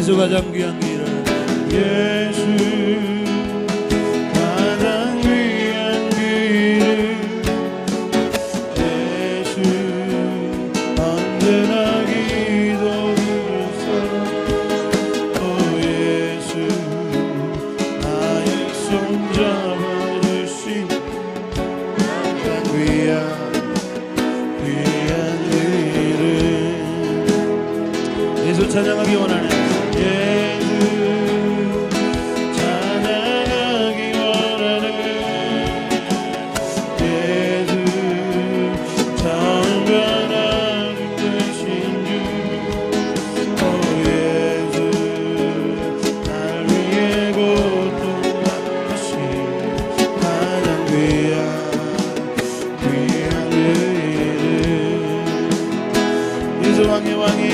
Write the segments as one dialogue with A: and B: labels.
A: 예수 가장 귀한 길을 예수 가장 귀한 길을 예수 언제나 기도 들으사 오 예수 나의 손 잡아주신 가장 귀한 길을 예수 찬양하기 원하네. 왕의 왕이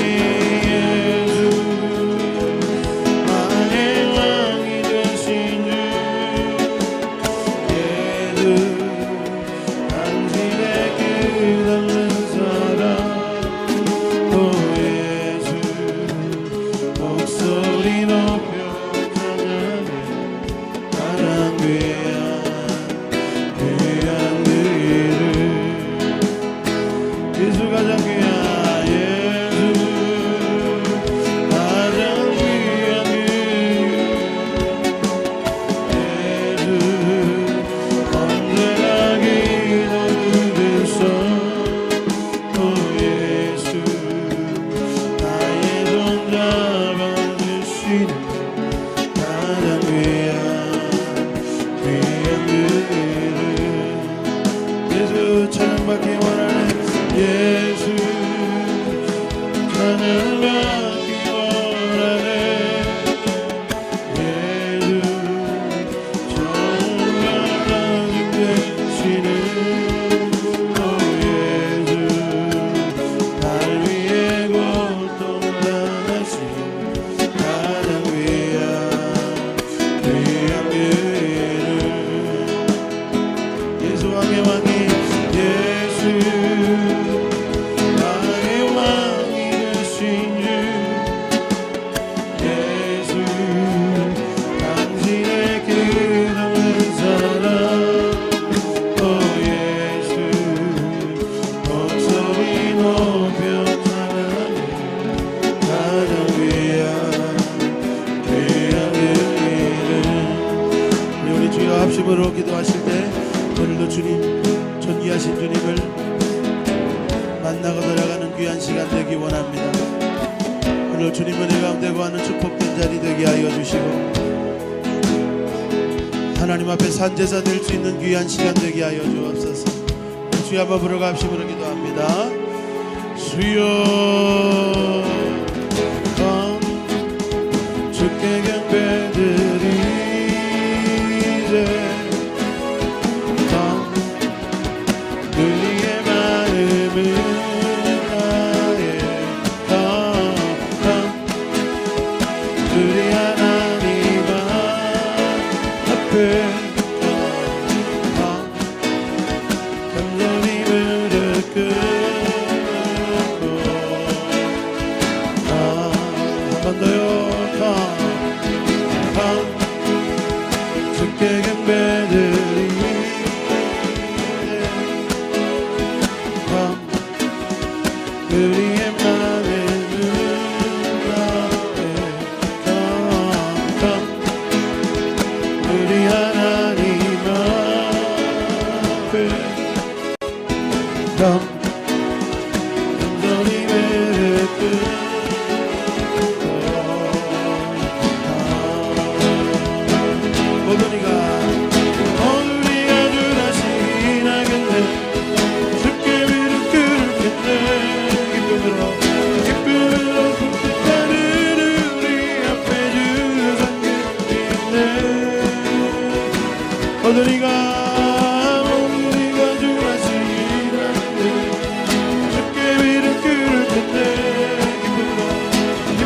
A: 찬양받기 원하네. 예수 찬양받기 원하네. 예수 찬양받기 되시는 오 예수 날 위해 고통당하신 가장 귀한 길을 예수 왕의 왕이 예수 나의 왕이 되신 주 예수 당신의 기름은 사랑 오 예수 목소리 높여 찬양해 가장 귀한 일을 우리 주여 합심으로 기도하실 때 오늘도 주님 존귀하신 주님을 만나고 돌아가는 귀한 시간 되기 원합니다. 오늘 주님 은혜 가운데 거하는 축복된 자리 되게 하여 주시고 하나님 앞에 산제사 될 수 있는 귀한 시간 되게 하여 주옵소서. 주여 한번 부르고 합심으로 기도합니다. 주여 주께 경배드리세 주께 경배드리세 우리의 마음을 우리 하나님 앞에 간절히 외롭게 우리가 주하시라는데 주께 위를 끓을 텐데 기쁨으로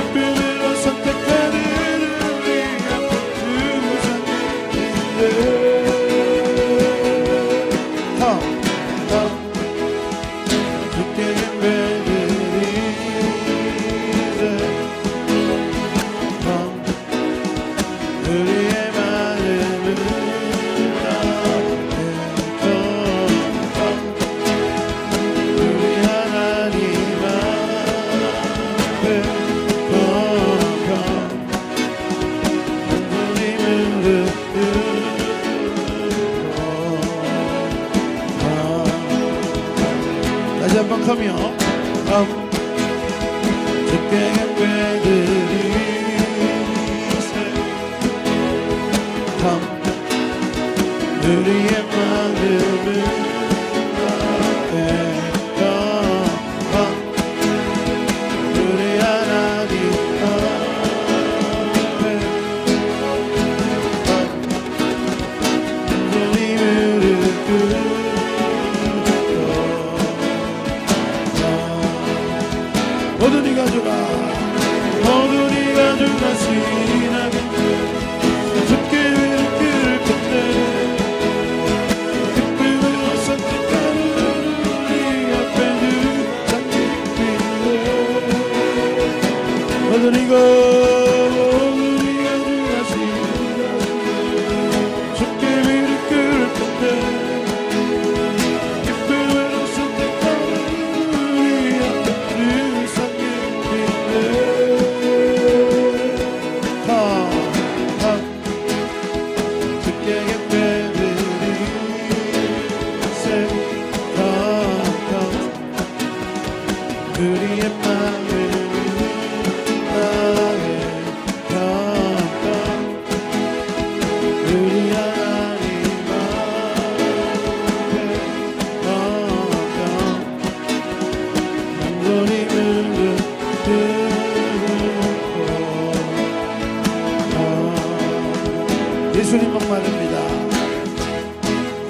A: 우리의 마음을 우리 하나님 앞에 우리 무릎 꿇고 모두 네 가져가 모두 네 가져가 신나게 주께 무릎 꿇을 건데 그리고 우리가 주가시다 주께 무릎 꿇을 건데 기쁨을 얻을 때까지 우리 앞에 늘 섬기는데 주께 예배드리 우리의 마음을 예수님 목마릅니다.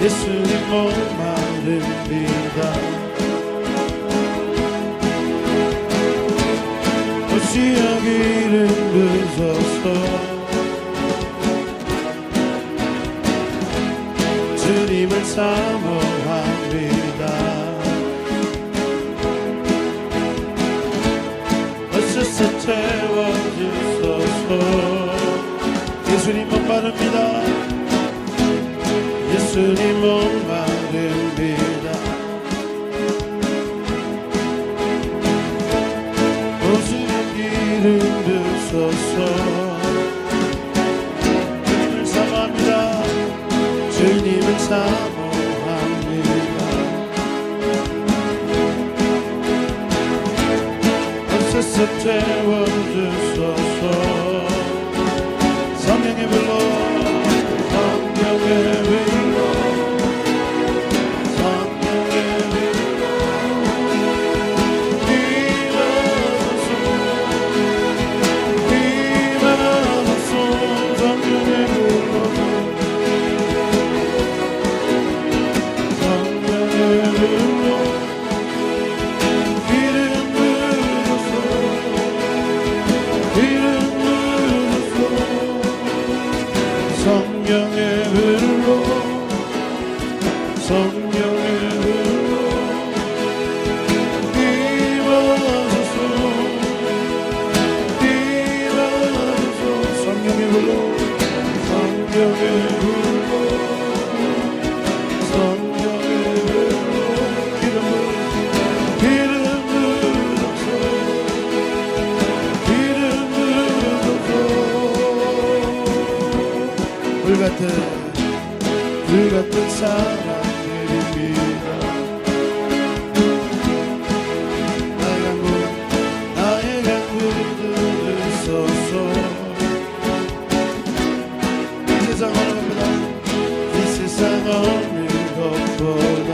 A: 예수님 목마릅니다. 혹시 여기를 부서서 주님을 사모합니다. 어서서 채워주소서. 예수님 목마릅니다. 예수님 목마릅니다. 오시는 기름 부소서. 주님을 사모합니다. 주님을 사모합니다. 어서서 채워주소서. 성령의 불로 성령의 불로 성령의 불로 임하소서 임하소서 성령의 불로 성령의 불로 기름 부으소서 기름 부으소서 성령의 불로 성령의 불로 임하소서 임하소서 성령의 불로 성령의 불로 성령의 불로 기름 부으소서 기름 부으소서 불같은 사랑들입니다. 나의 강구 들으소서. 이 세상 어느 것보다 이 세상 어느 것보다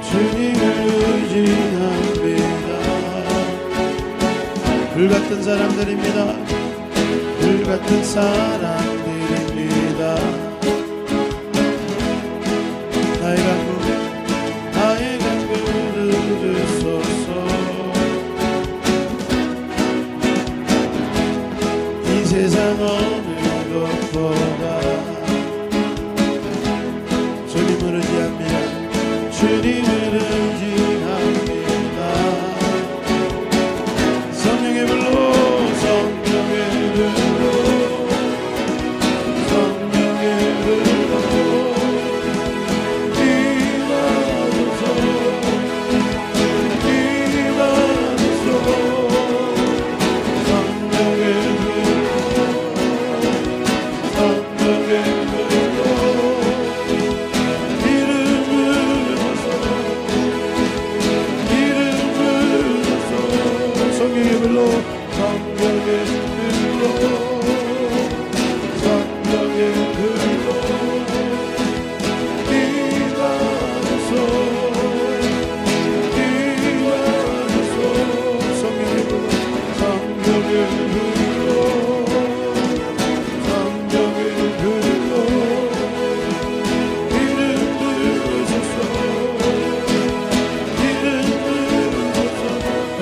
A: 주님을 의지합니다. 불같은 사람들입니다. 불같은 사람들입니다. 나의 강구 들으소서. 이 세상 어느 것보다 주님을 의지합니다. 주님을 의지합니다. 성령의 불로 성령의 불로 성령의 불로 임하소서 임하소서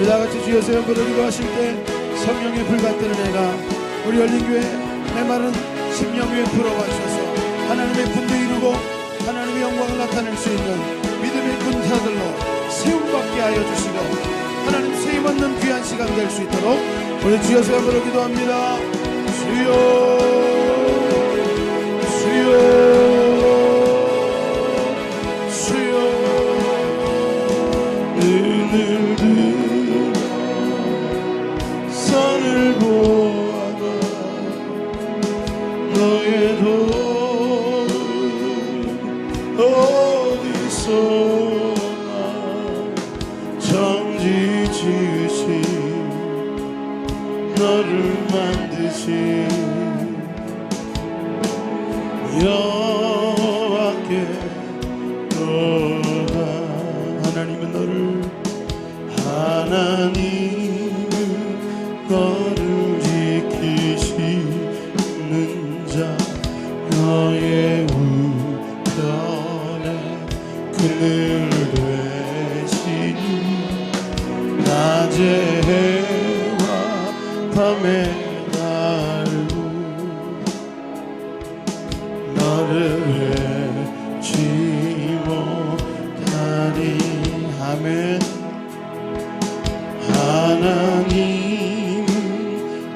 A: 다같이 주여서 영으로 기도하실 때 성령의 불 받드는 애가 우리 열린교회 메마른 심령 위에 불어와 주셔서 하나님의 군대 이루고 하나님의 영광을 나타낼 수 있는 믿음의 군사들로 세움받게 하여 주시고 하나님 세임 얻는 귀한 시간 될 수 있도록 우리 주여서 영으로 기도합니다. 주여 주여 눈을 들어 산을 보아라 너의 도는 어디서나 정지 지으신 너를 만드신 여호와께 너가 하나님은 너를 지키시는 자 너의 우편에 그늘 되시니 낮에 해와 밤에 달고 너를 외치 못하리. 아멘. 하나님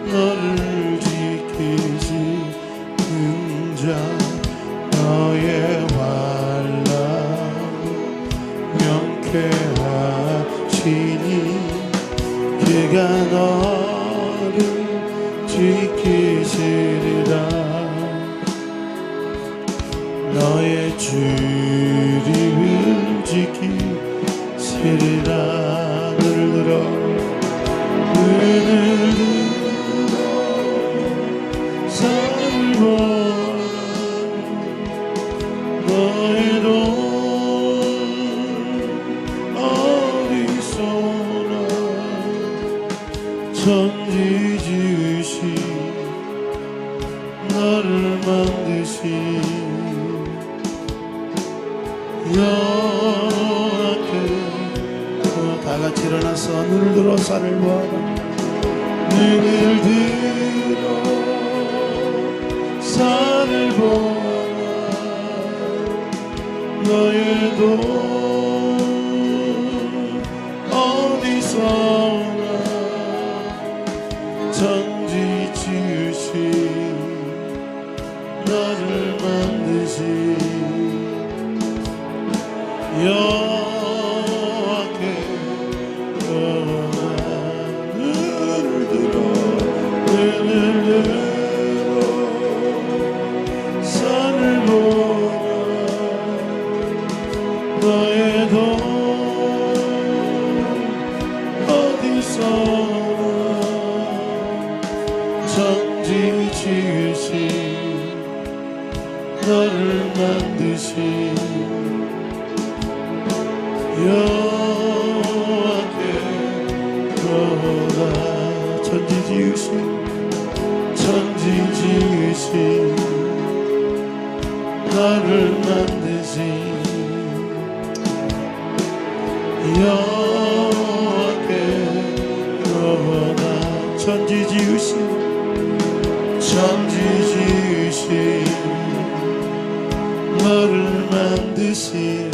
A: 너를 지키시는 자 너의 환난 명쾌하시니 그가 너를 지키시리라. 너의 주님을 지키시리라. 눈을 들어 산을 보라 너의 돈 어디서나 천지 지으신 너를 만드신 여호와께 다같이 일어나서 눈을 들어 산을 보아라. 눈을 들어 산을 보아라 너의 돈 어디서나 천지 지으신 너를 만드신 여호와께 눈을 들어 산을 보라 너의 돈 어디서나 천지 지으신 너를 만드신 여호와께 너가 천지 지으신 너를 만드신 여호와께 너가 천지 지으신 너를 만드신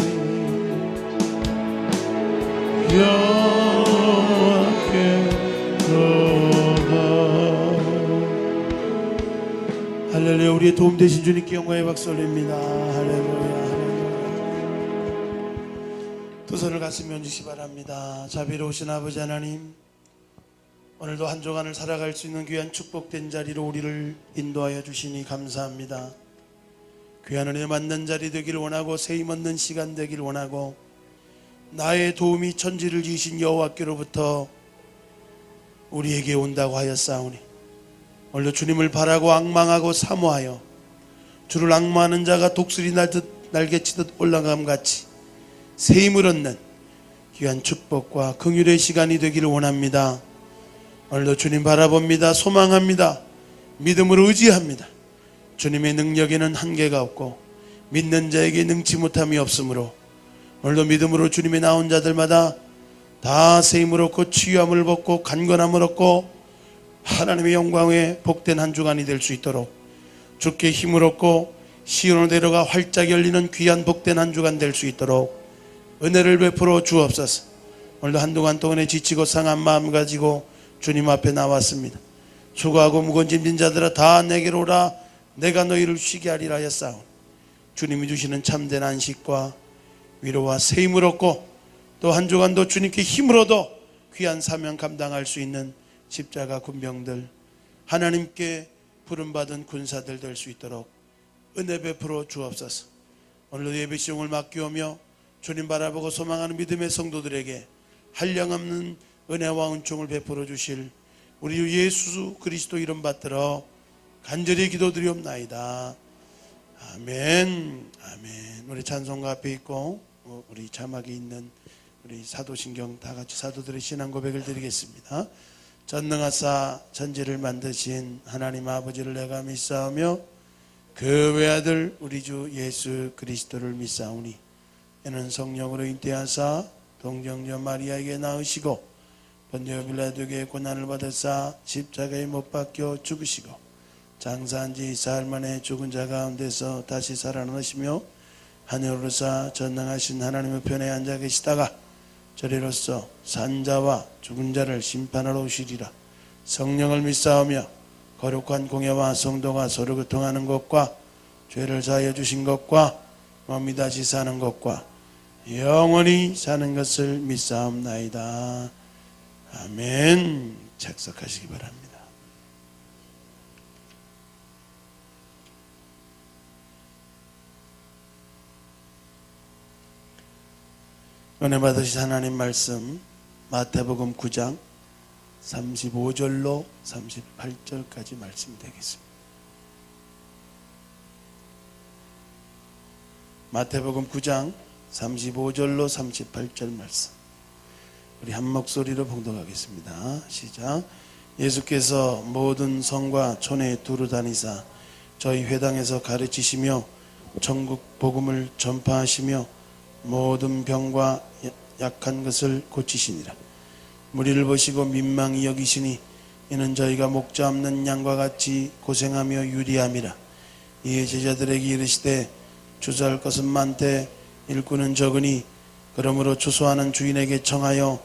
A: 여호와께 너가. 할렐루야. 우리의 도움 되신 주님께 영광의 박수 올립니다. 할렐루야. 두 손을 가슴에 얹으시기 바랍니다. 자비로우신 아버지 하나님, 오늘도 한 주간을 살아갈 수 있는 귀한 축복된 자리로 우리를 인도하여 주시니 감사합니다. 귀한 은혜 만난 자리 되길 원하고 세임 얻는 시간 되길 원하고 나의 도움이 천지를 지으신 여호와께로부터 우리에게 온다고 하였사오니 오늘도 주님을 바라고 앙망하고 사모하여 주를 앙망하는 자가 독수리 날개치듯 올라감같이 세임을 얻는 귀한 축복과 긍휼의 시간이 되기를 원합니다. 오늘도 주님 바라봅니다. 소망합니다. 믿음으로 의지합니다. 주님의 능력에는 한계가 없고 믿는 자에게 능치 못함이 없으므로 오늘도 믿음으로 주님의 나온 자들마다 다 세임을 얻고 치유함을 받고 간건함을 얻고 하나님의 영광에 복된 한 주간이 될 수 있도록 주께 힘을 얻고 시온으로 내려가 활짝 열리는 귀한 복된 한 주간 될 수 있도록 은혜를 베풀어 주옵소서. 오늘도 한동안 동안에 지치고 상한 마음 가지고 주님 앞에 나왔습니다. 수고하고 무거운 짐진 자들아 다 내게로 오라. 내가 너희를 쉬게 하리라 하였사오니 주님이 주시는 참된 안식과 위로와 새 힘을 얻고 또 한 주간도 주님께 힘을 얻어 귀한 사명 감당할 수 있는 십자가 군병들, 하나님께 부름받은 군사들 될 수 있도록 은혜 베풀어 주옵소서. 오늘도 예배 시종을 맡기오며 주님 바라보고 소망하는 믿음의 성도들에게 한량없는 은혜와 은총을 베풀어 주실 우리 주 예수 그리스도 이름 받들어 간절히 기도드리옵나이다. 아멘. 아멘. 우리 찬송가 앞에 있고 우리 자막이 있는 우리 사도신경 다 같이 사도들의 신앙 고백을 드리겠습니다. 전능하사 천지를 만드신 하나님 아버지를 내가 믿사오며 그 외아들 우리 주 예수 그리스도를 믿사오니 이는 성령으로 잉태하사 동정녀 마리아에게 낳으시고 본디오 빌라도에게 고난을 받으사 십자가에 못 박혀 죽으시고 장사한 지 사흘 만에 죽은 자 가운데서 다시 살아나시며 하늘로서 전능하신 하나님의 편에 앉아 계시다가 저리로서 산자와 죽은 자를 심판하러 오시리라. 성령을 믿사오며 거룩한 공예와 성도가 서로 교통하는 것과 죄를 사하여 주신 것과 몸이 다시 사는 것과 영원히 사는 것을 믿사옵나이다. 아멘. 착석하시기 바랍니다. 은혜 받으신 하나님 말씀 마태복음 9장 35절로 38절까지 말씀 되겠습니다. 마태복음 9장 35절로 38절 말씀 우리 한 목소리로 봉독하겠습니다. 시작. 예수께서 모든 성과 촌에 두루 다니사 저희 회당에서 가르치시며 천국 복음을 전파하시며 모든 병과 약한 것을 고치시니라. 무리를 보시고 민망히 여기시니 이는 저희가 목자 없는 양과 같이 고생하며 유리함이라. 이에 제자들에게 이르시되 주소할 것은 많되 일꾼은 적으니 그러므로 주소하는 주인에게 청하여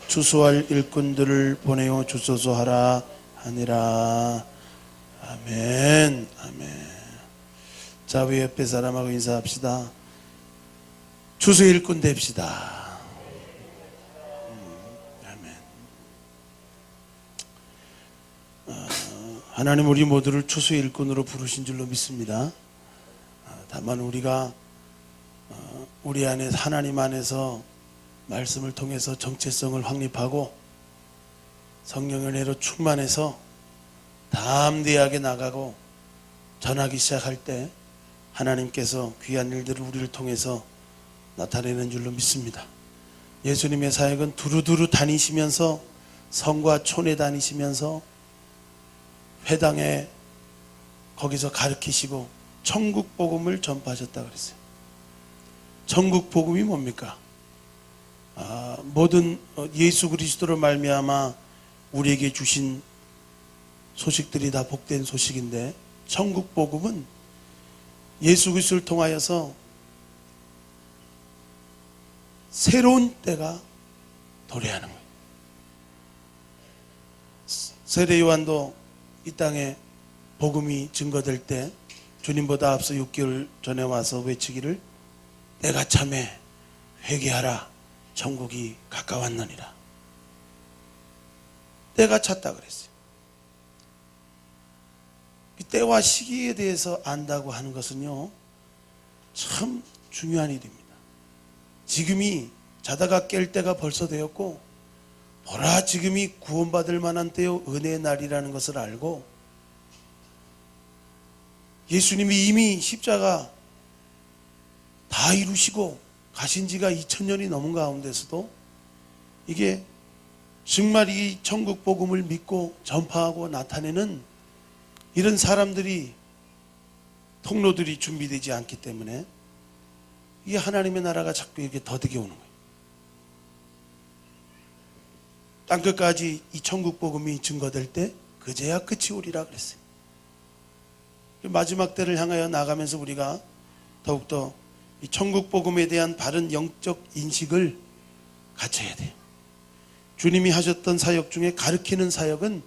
A: 주소할 일꾼들을 보내어 주소서 하라 하니라. 아멘. 아멘. 자, 우리 옆에 사람하고 인사합시다. 주소 일꾼 됩시다. 아멘. 하나님 우리 모두를 주소 일꾼으로 부르신 줄로 믿습니다. 다만 우리가 우리 안에 하나님 안에서 말씀을 통해서 정체성을 확립하고 성령의 은혜로 충만해서 담대하게 나가고 전하기 시작할 때 하나님께서 귀한 일들을 우리를 통해서 나타내는 줄로 믿습니다. 예수님의 사역은 두루두루 다니시면서 성과 촌에 다니시면서 회당에 거기서 가르치시고 천국 복음을 전파하셨다 그랬어요. 천국 복음이 뭡니까? 모든 예수 그리스도로 말미암아 우리에게 주신 소식들이 다 복된 소식인데 천국 복음은 예수 그리스도를 통하여서 새로운 때가 도래하는 거예요. 세례 요한도 이 땅에 복음이 증거될 때 주님보다 앞서 6개월 전에 와서 외치기를 때가 참에 회개하라 천국이 가까웠느니라. 때가 찼다 그랬어요. 이 때와 시기에 대해서 안다고 하는 것은요 참 중요한 일입니다. 지금이 자다가 깰 때가 벌써 되었고 보라 지금이 구원받을 만한 때요 은혜의 날이라는 것을 알고 예수님이 이미 십자가 다 이루시고 가신 지가 2000년이 넘은 가운데서도 이게 정말 이 천국 복음을 믿고 전파하고 나타내는 이런 사람들이 통로들이 준비되지 않기 때문에 이 하나님의 나라가 자꾸 이렇게 더디게 오는 거예요. 땅끝까지 이 천국 복음이 증거될 때 그제야 끝이 오리라 그랬어요. 마지막 때를 향하여 나가면서 우리가 더욱더 이 천국 복음에 대한 바른 영적 인식을 갖춰야 돼요. 주님이 하셨던 사역 중에 가르치는 사역은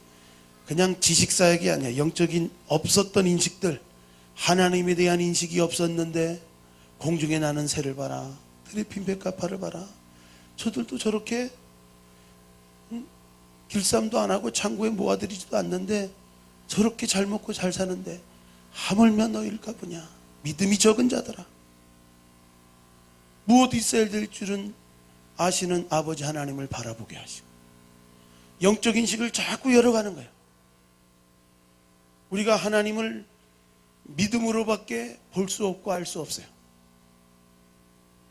A: 그냥 지식 사역이 아니야. 영적인 없었던 인식들, 하나님에 대한 인식이 없었는데 공중에 나는 새를 봐라, 들에 핀 백합화를 봐라, 저들도 저렇게 길쌈도 안 하고 창고에 모아들이지도 않는데 저렇게 잘 먹고 잘 사는데 하물며 너희일까 보냐. 믿음이 적은 자들아, 무엇 있어야 될 줄은 아시는 아버지 하나님을 바라보게 하시고 영적 인식을 자꾸 열어가는 거예요. 우리가 하나님을 믿음으로밖에 볼 수 없고 알 수 없어요.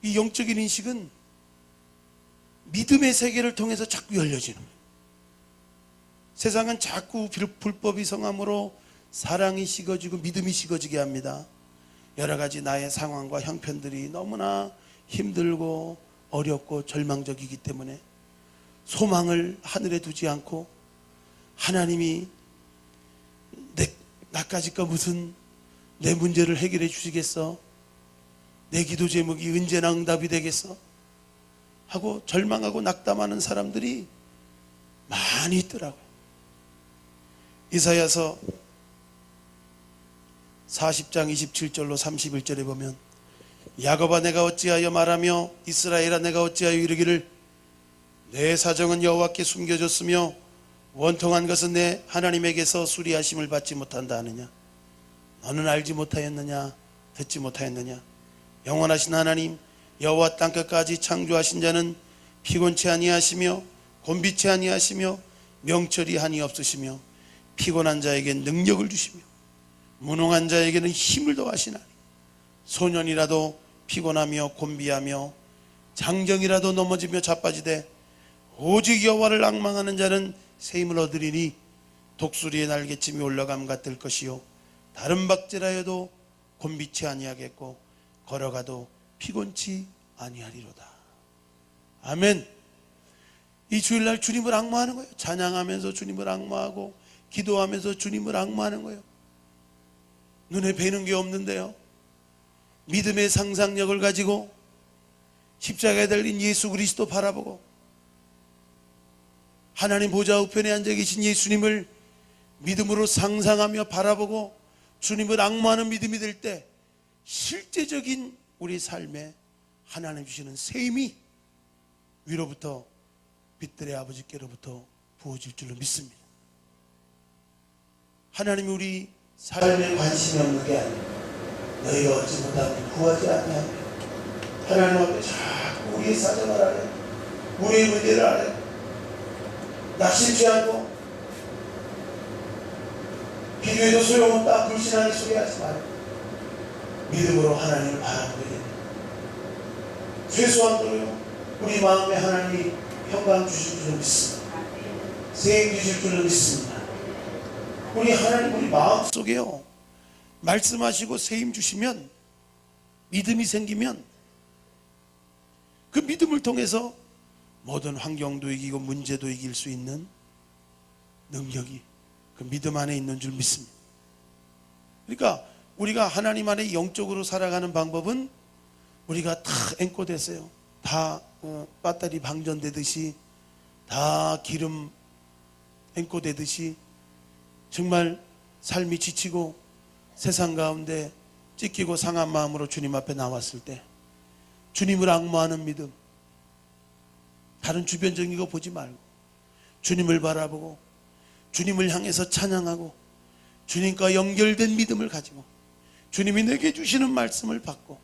A: 이 영적인 인식은 믿음의 세계를 통해서 자꾸 열려지는 거예요. 세상은 자꾸 불법이 성함으로 사랑이 식어지고 믿음이 식어지게 합니다. 여러 가지 나의 상황과 형편들이 너무나 힘들고 어렵고 절망적이기 때문에 소망을 하늘에 두지 않고 하나님이 나까지 거 무슨 내 문제를 해결해 주시겠어? 내 기도 제목이 언제나 응답이 되겠어? 하고 절망하고 낙담하는 사람들이 많이 있더라고요. 이사야서 40장 27절로 31절에 보면 야곱아 내가 어찌하여 말하며 이스라엘아 내가 어찌하여 이르기를 내 사정은 여호와께 숨겨졌으며 원통한 것은 내 하나님에게서 수리하심을 받지 못한다 하느냐. 너는 알지 못하였느냐 듣지 못하였느냐. 영원하신 하나님 여호와 땅끝까지 창조하신 자는 피곤치 아니하시며 곤비치 아니하시며 명철이 한이 없으시며 피곤한 자에게 능력을 주시며 무능한 자에게는 힘을 더하시나니 소년이라도 피곤하며 곤비하며 장정이라도 넘어지며 자빠지되 오직 여호와를 앙망하는 자는 새 힘을 얻으리니 독수리의 날개침이 올라감 같을 것이요 다른 박제라여도 곤비치 아니하겠고 걸어가도 피곤치 아니하리로다. 아멘. 이 주일날 주님을 앙모하는 거예요. 찬양하면서 주님을 앙모하고 기도하면서 주님을 앙모하는 거예요. 눈에 뵈는 게 없는데요, 믿음의 상상력을 가지고 십자가에 달린 예수 그리스도 바라보고 하나님 보좌 우편에 앉아 계신 예수님을 믿음으로 상상하며 바라보고 주님을 앙모하는 믿음이 될 때 실제적인 우리 삶에 하나님 주시는 새 힘이 위로부터 빛들의 아버지께로부터 부어질 줄로 믿습니다. 하나님이 우리 삶에 관심이 없는 게 아니에요. 너희가 얻지 못하면 구하지 아니하며 하나님 앞에 자꾸 우리의 사정을 하래, 우리의 문제를 하래. 낙심치 않고 기도해도 소용없다 불신하는 소리 하지 말고 믿음으로 하나님을 바라보게 됩니다. 최소한도요 우리 마음에 하나님이 평강 주실 줄을 믿습니다. 새 힘 주실 줄을 믿습니다. 우리 하나님 우리 마음속에요 말씀하시고 새 힘 주시면, 믿음이 생기면 그 믿음을 통해서 모든 환경도 이기고 문제도 이길 수 있는 능력이 그 믿음 안에 있는 줄 믿습니다. 그러니까 우리가 하나님 안에 영적으로 살아가는 방법은 우리가 다 앵꼬됐어요. 다 배터리 방전되듯이, 다 기름 앵꼬되듯이 정말 삶이 지치고 세상 가운데 찢기고 상한 마음으로 주님 앞에 나왔을 때 주님을 앙모하는 믿음, 다른 주변적인 거 보지 말고 주님을 바라보고 주님을 향해서 찬양하고 주님과 연결된 믿음을 가지고 주님이 내게 주시는 말씀을 받고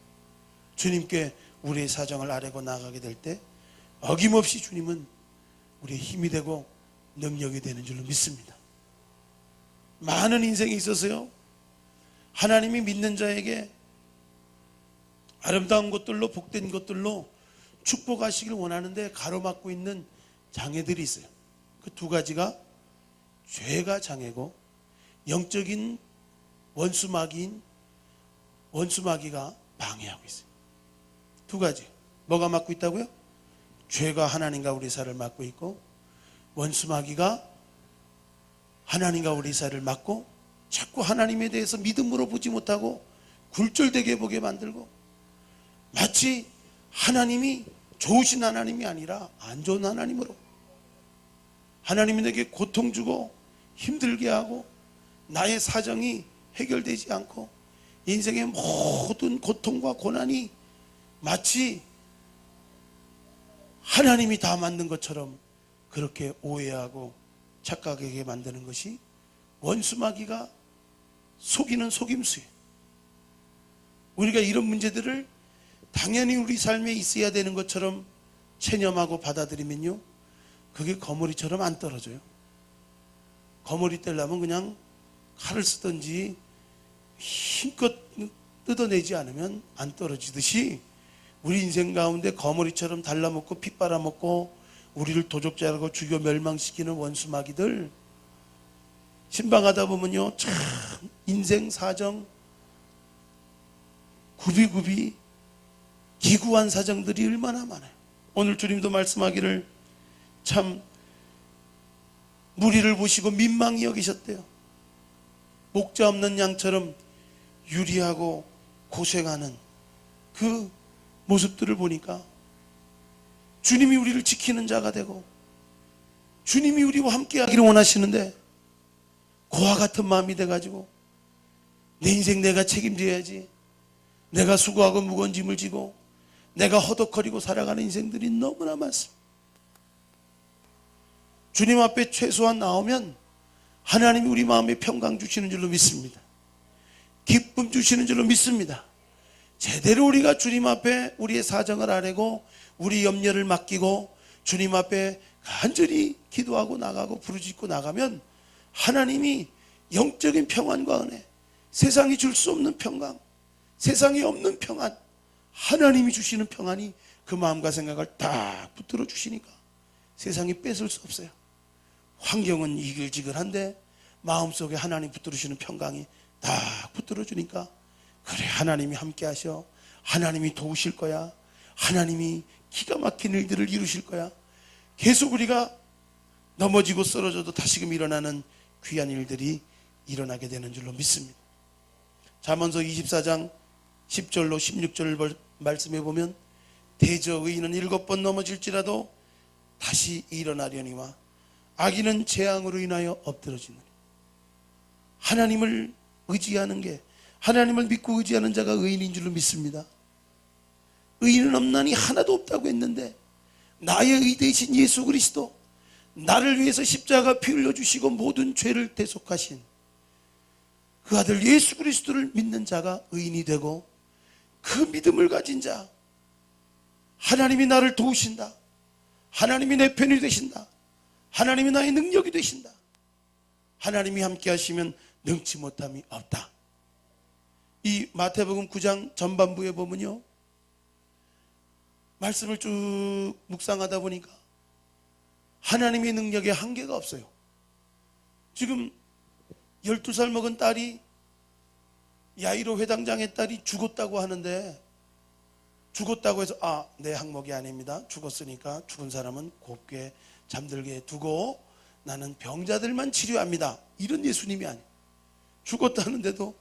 A: 주님께 우리의 사정을 아뢰고 나가게 될 때 어김없이 주님은 우리의 힘이 되고 능력이 되는 줄로 믿습니다. 많은 인생이 있어서요 하나님이 믿는 자에게 아름다운 것들로 복된 것들로 축복하시길 원하는데 가로막고 있는 장애들이 있어요. 그 두 가지가 죄가 장애고 영적인 원수마귀가 방해하고 있어요. 두 가지. 뭐가 막고 있다고요? 죄가 하나님과 우리 사를 막고 있고 원수 마귀가 하나님과 우리 사이를 막고 자꾸 하나님에 대해서 믿음으로 보지 못하고 굴절되게 보게 만들고 마치 하나님이 좋으신 하나님이 아니라 안 좋은 하나님으로 하나님이 내게 고통 주고 힘들게 하고 나의 사정이 해결되지 않고 인생의 모든 고통과 고난이 마치 하나님이 다 만든 것처럼 그렇게 오해하고 착각하게 만드는 것이 원수 마귀가 속이는 속임수예요. 우리가 이런 문제들을 당연히 우리 삶에 있어야 되는 것처럼 체념하고 받아들이면요, 그게 거머리처럼 안 떨어져요. 거머리 떼려면 그냥 칼을 쓰든지 힘껏 뜯어내지 않으면 안 떨어지듯이 우리 인생 가운데 거머리처럼 달라먹고 피 빨아먹고 우리를 도적질하고 죽여 멸망시키는 원수 마귀들 신방하다 보면요, 참 인생 사정 굽이굽이 기구한 사정들이 얼마나 많아요. 오늘 주님도 말씀하기를 참 무리를 보시고 민망히 여기셨대요. 목자 없는 양처럼 유리하고 고생하는 그 모습들을 보니까 주님이 우리를 지키는 자가 되고 주님이 우리와 함께 하기를 원하시는데 그와 같은 마음이 돼가지고 내 인생 내가 책임져야지, 내가 수고하고 무거운 짐을 지고 내가 허덕거리고 살아가는 인생들이 너무나 많습니다. 주님 앞에 최소한 나오면 하나님이 우리 마음에 평강 주시는 줄로 믿습니다. 기쁨 주시는 줄로 믿습니다. 제대로 우리가 주님 앞에 우리의 사정을 아뢰고 우리 염려를 맡기고 주님 앞에 간절히 기도하고 나가고 부르짖고 나가면 하나님이 영적인 평안과 은혜, 세상이 줄 수 없는 평강, 세상에 없는 평안, 하나님이 주시는 평안이 그 마음과 생각을 딱 붙들어 주시니까 세상이 뺏을 수 없어요. 환경은 이글지글한데 마음속에 하나님 붙들으시는 평강이 딱 붙들어 주니까 그래, 하나님이 함께 하셔, 하나님이 도우실 거야, 하나님이 기가 막힌 일들을 이루실 거야, 계속 우리가 넘어지고 쓰러져도 다시금 일어나는 귀한 일들이 일어나게 되는 줄로 믿습니다. 잠언서 24장 10절로 16절 말씀해 보면 대저 의인은 7번 넘어질지라도 다시 일어나려니와 악인은 재앙으로 인하여 엎드러지느니. 하나님을 의지하는 게, 하나님을 믿고 의지하는 자가 의인인 줄로 믿습니다. 의인은 없나니 하나도 없다고 했는데 나의 의 되신 예수 그리스도, 나를 위해서 십자가 피 흘려주시고 모든 죄를 대속하신 그 아들 예수 그리스도를 믿는 자가 의인이 되고, 그 믿음을 가진 자, 하나님이 나를 도우신다, 하나님이 내 편이 되신다, 하나님이 나의 능력이 되신다, 하나님이 함께 하시면 능치 못함이 없다. 이 마태복음 9장 전반부에 보면요, 말씀을 쭉 묵상하다 보니까 하나님의 능력에 한계가 없어요. 지금 12살 먹은 딸이, 야이로 회당장의 딸이 죽었다고 하는데, 죽었다고 해서 내 항목이 아닙니다, 죽었으니까 죽은 사람은 곱게 잠들게 두고 나는 병자들만 치료합니다, 이런 예수님이 아니에요. 죽었다는데도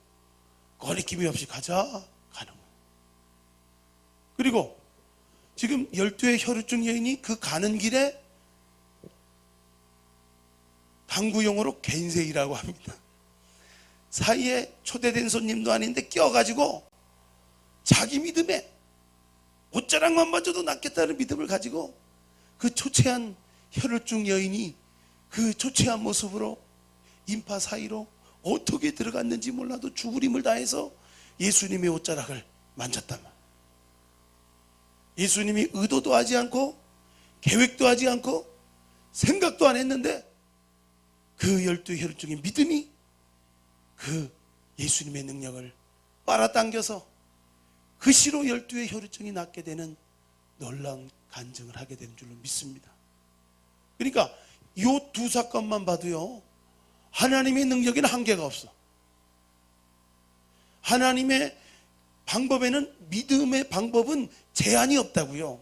A: 거리낌이 없이 가자 가는 거예요. 그리고 지금 12의 혈우증 여인이 그 가는 길에 당구용어로 겐세이라고 합니다. 사이에 초대된 손님도 아닌데 껴가지고 자기 믿음에 옷자락만 만져도 낫겠다는 믿음을 가지고 그 초췌한 혈우증 여인이 그 초췌한 모습으로 인파 사이로 어떻게 들어갔는지 몰라도 죽을 힘을 다해서 예수님의 옷자락을 만졌단 말이에요. 예수님이 의도도 하지 않고 계획도 하지 않고 생각도 안 했는데 그 12 혈우증의 믿음이 그 예수님의 능력을 빨아당겨서 그 시로 12의 혈우증이 낫게 되는 놀라운 간증을 하게 되는 줄로 믿습니다. 그러니까 이 두 사건만 봐도요, 하나님의 능력에는 한계가 없어. 하나님의 방법에는, 믿음의 방법은 제한이 없다고요.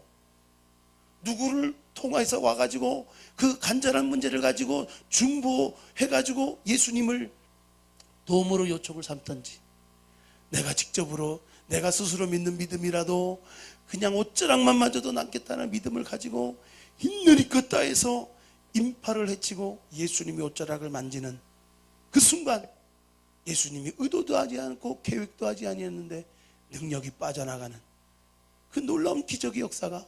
A: 누구를 통화해서 와가지고 그 간절한 문제를 가지고 중보해가지고 예수님을 도움으로 요청을 삼든지, 내가 직접으로 내가 스스로 믿는 믿음이라도 그냥 옷자락만 맞아도 낫겠다는 믿음을 가지고 힘들이 걷다 해서 인파를 해치고 예수님이 옷자락을 만지는 그 순간, 예수님이 의도도 하지 않고 계획도 하지 아니했는데 능력이 빠져나가는 그 놀라운 기적의 역사가,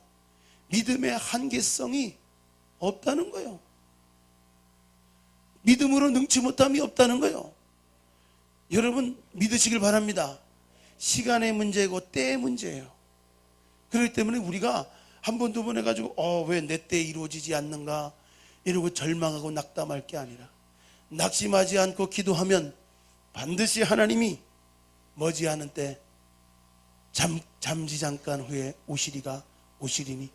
A: 믿음의 한계성이 없다는 거예요. 믿음으로 능치 못함이 없다는 거예요. 여러분 믿으시길 바랍니다. 시간의 문제고 때의 문제예요. 그렇기 때문에 우리가 한 번 두 번 해가지고 왜 내 때에 이루어지지 않는가 이러고 절망하고 낙담할 게 아니라, 낙심하지 않고 기도하면 반드시 하나님이 머지않은 때 잠시 잠깐 후에 오시리니,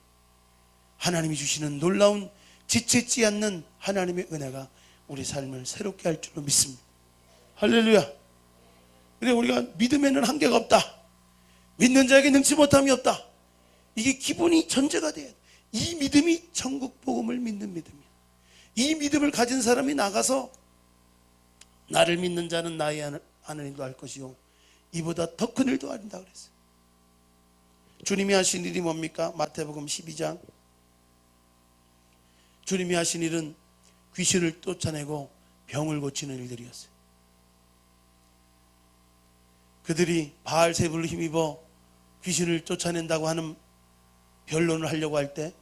A: 하나님이 주시는 놀라운 지체지 않는 하나님의 은혜가 우리 삶을 새롭게 할 줄로 믿습니다. 할렐루야. 그래, 우리가 믿음에는 한계가 없다, 믿는 자에게 능치 못함이 없다, 이게 기본이 전제가 돼야 돼. 이 믿음이 천국 복음을 믿는 믿음이야. 이 믿음을 가진 사람이 나가서 나를 믿는 자는 나의 아는 일도 할 것이요 이보다 더 큰 일도 한다 그랬어요. 주님이 하신 일이 뭡니까? 마태복음 12장. 주님이 하신 일은 귀신을 쫓아내고 병을 고치는 일들이었어요. 그들이 바알세불을 힘입어 귀신을 쫓아낸다고 하는 변론을 하려고 할 때,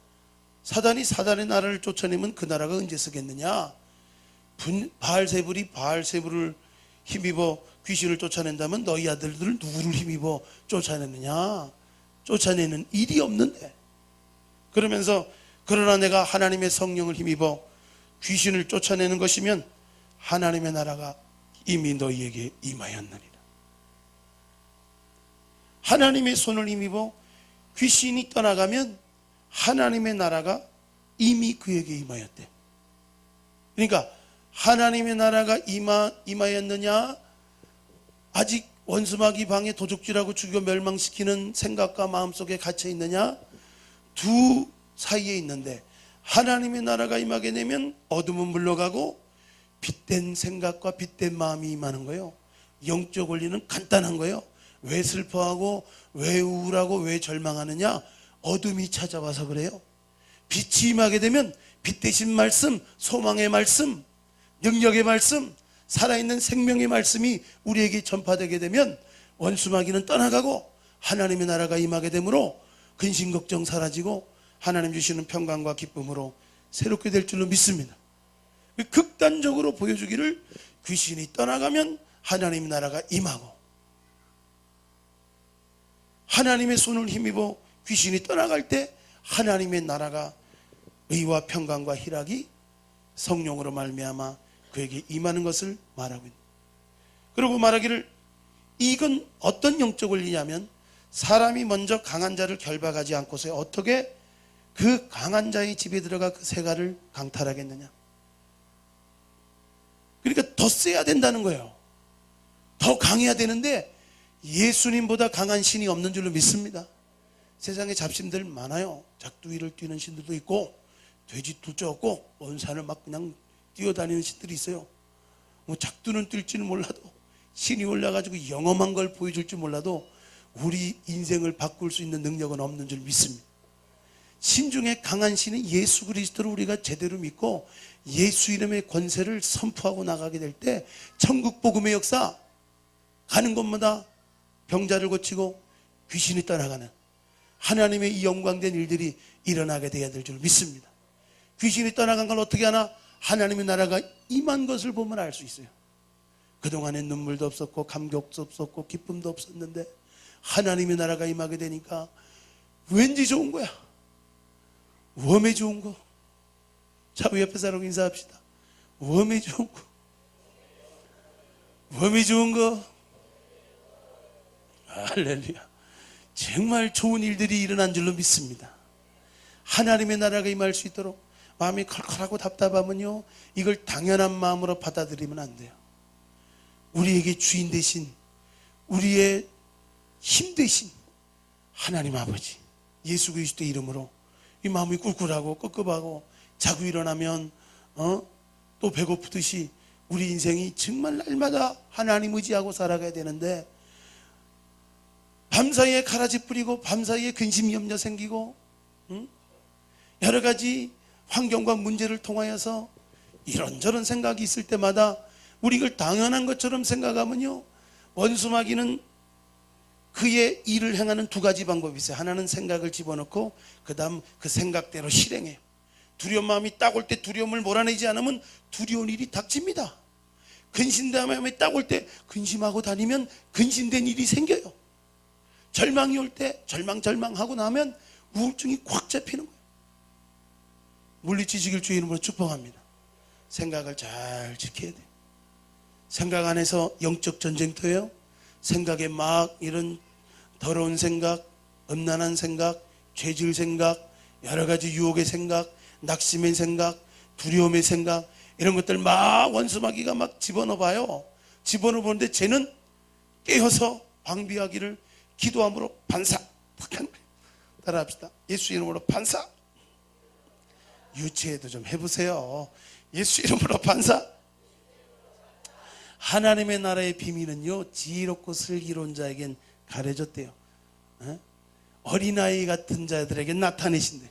A: 사단이 사단의 나라를 쫓아내면 그 나라가 언제 서겠느냐, 바알세불을 힘입어 귀신을 쫓아낸다면 너희 아들들은 누구를 힘입어 쫓아내느냐, 쫓아내는 일이 없는데, 그러면서 그러나 내가 하나님의 성령을 힘입어 귀신을 쫓아내는 것이면 하나님의 나라가 이미 너희에게 임하였느니라. 하나님의 손을 힘입어 귀신이 떠나가면 하나님의 나라가 이미 그에게 임하였대. 그러니까 하나님의 나라가 임하였느냐, 아직 원수마귀 방에 도적질하고 죽여 멸망시키는 생각과 마음속에 갇혀 있느냐, 두 사이에 있는데, 하나님의 나라가 임하게 되면 어둠은 물러가고 빛된 생각과 빛된 마음이 임하는 거예요. 영적 원리는 간단한 거예요. 왜 슬퍼하고 왜 우울하고 왜 절망하느냐? 어둠이 찾아와서 그래요. 빛이 임하게 되면 빛 대신 말씀, 소망의 말씀, 능력의 말씀, 살아있는 생명의 말씀이 우리에게 전파되게 되면 원수마귀는 떠나가고 하나님의 나라가 임하게 되므로 근심 걱정 사라지고 하나님 주시는 평강과 기쁨으로 새롭게 될 줄로 믿습니다. 극단적으로 보여주기를, 귀신이 떠나가면 하나님의 나라가 임하고, 하나님의 손을 힘입어 귀신이 떠나갈 때 하나님의 나라가 의와 평강과 희락이 성령으로 말미암아 그에게 임하는 것을 말하고 있다. 그리고 말하기를, 이건 어떤 영적 원리냐면, 사람이 먼저 강한 자를 결박하지 않고서 어떻게 그 강한 자의 집에 들어가 그 세가를 강탈하겠느냐. 그러니까 더 세야 된다는 거예요. 더 강해야 되는데 예수님보다 강한 신이 없는 줄로 믿습니다. 세상에 잡신들 많아요. 작두위를 뛰는 신들도 있고, 돼지 두쩍고 온 산을 막 그냥 뛰어다니는 신들이 있어요. 뭐 작두는 뛸지는 몰라도, 신이 올라가지고 영험한 걸 보여줄지 몰라도 우리 인생을 바꿀 수 있는 능력은 없는 줄 믿습니다. 신 중에 강한 신은 예수 그리스도를 우리가 제대로 믿고 예수 이름의 권세를 선포하고 나가게 될 때 천국 복음의 역사, 가는 곳마다 병자를 고치고 귀신이 떠나가는 하나님의 이 영광된 일들이 일어나게 되어야 될 줄 믿습니다. 귀신이 떠나간 걸 어떻게 하나? 하나님의 나라가 임한 것을 보면 알 수 있어요. 그동안에 눈물도 없었고 감격도 없었고 기쁨도 없었는데 하나님의 나라가 임하게 되니까 왠지 좋은 거야. 웜에 좋은 거. 자, 우리 옆에 사람 인사합시다. 웜에 좋은 거. 웜에 좋은 거. 할렐루야. 정말 좋은 일들이 일어난 줄로 믿습니다. 하나님의 나라가 임할 수 있도록 마음이 컬컬하고 답답하면요, 이걸 당연한 마음으로 받아들이면 안 돼요. 우리에게 주인 대신, 우리의 힘 대신 하나님 아버지 예수 그리스도의 이름으로 이 마음이 꿀꿀하고 끄급하고 자고 일어나면 또 배고프듯이 우리 인생이 정말 날마다 하나님 의지하고 살아가야 되는데 밤사이에 가라지 뿌리고 밤사이에 근심 염려 생기고 여러 가지 환경과 문제를 통하여서 이런저런 생각이 있을 때마다 우리 이걸 당연한 것처럼 생각하면요, 원수마귀는 그의 일을 행하는 두 가지 방법이 있어요. 하나는 생각을 집어넣고 그 다음 그 생각대로 실행해요. 두려운 마음이 딱 올 때 두려움을 몰아내지 않으면 두려운 일이 닥칩니다. 근심된 마음이 딱 올 때 근심하고 다니면 근심된 일이 생겨요. 절망이 올 때 절망하고 나면 우울증이 꽉 잡히는 거예요. 물리치식을 주의 이름으로 축복합니다. 생각을 잘 지켜야 돼요. 생각 안에서 영적 전쟁터예요. 생각에 막 이런 더러운 생각, 음란한 생각, 죄질 생각, 여러 가지 유혹의 생각, 낙심의 생각, 두려움의 생각, 이런 것들 막 원수마귀가 막 집어넣어 봐요. 집어넣어 보는데 쟤는 깨어서 방비하기를 기도함으로 반사. 따라합시다. 예수 이름으로 반사. 유치해도 좀 해보세요. 예수 이름으로 반사. 하나님의 나라의 비밀은요, 지혜롭고 슬기로운 자에겐 가려졌대요. 어린아이 같은 자들에게 나타내신대.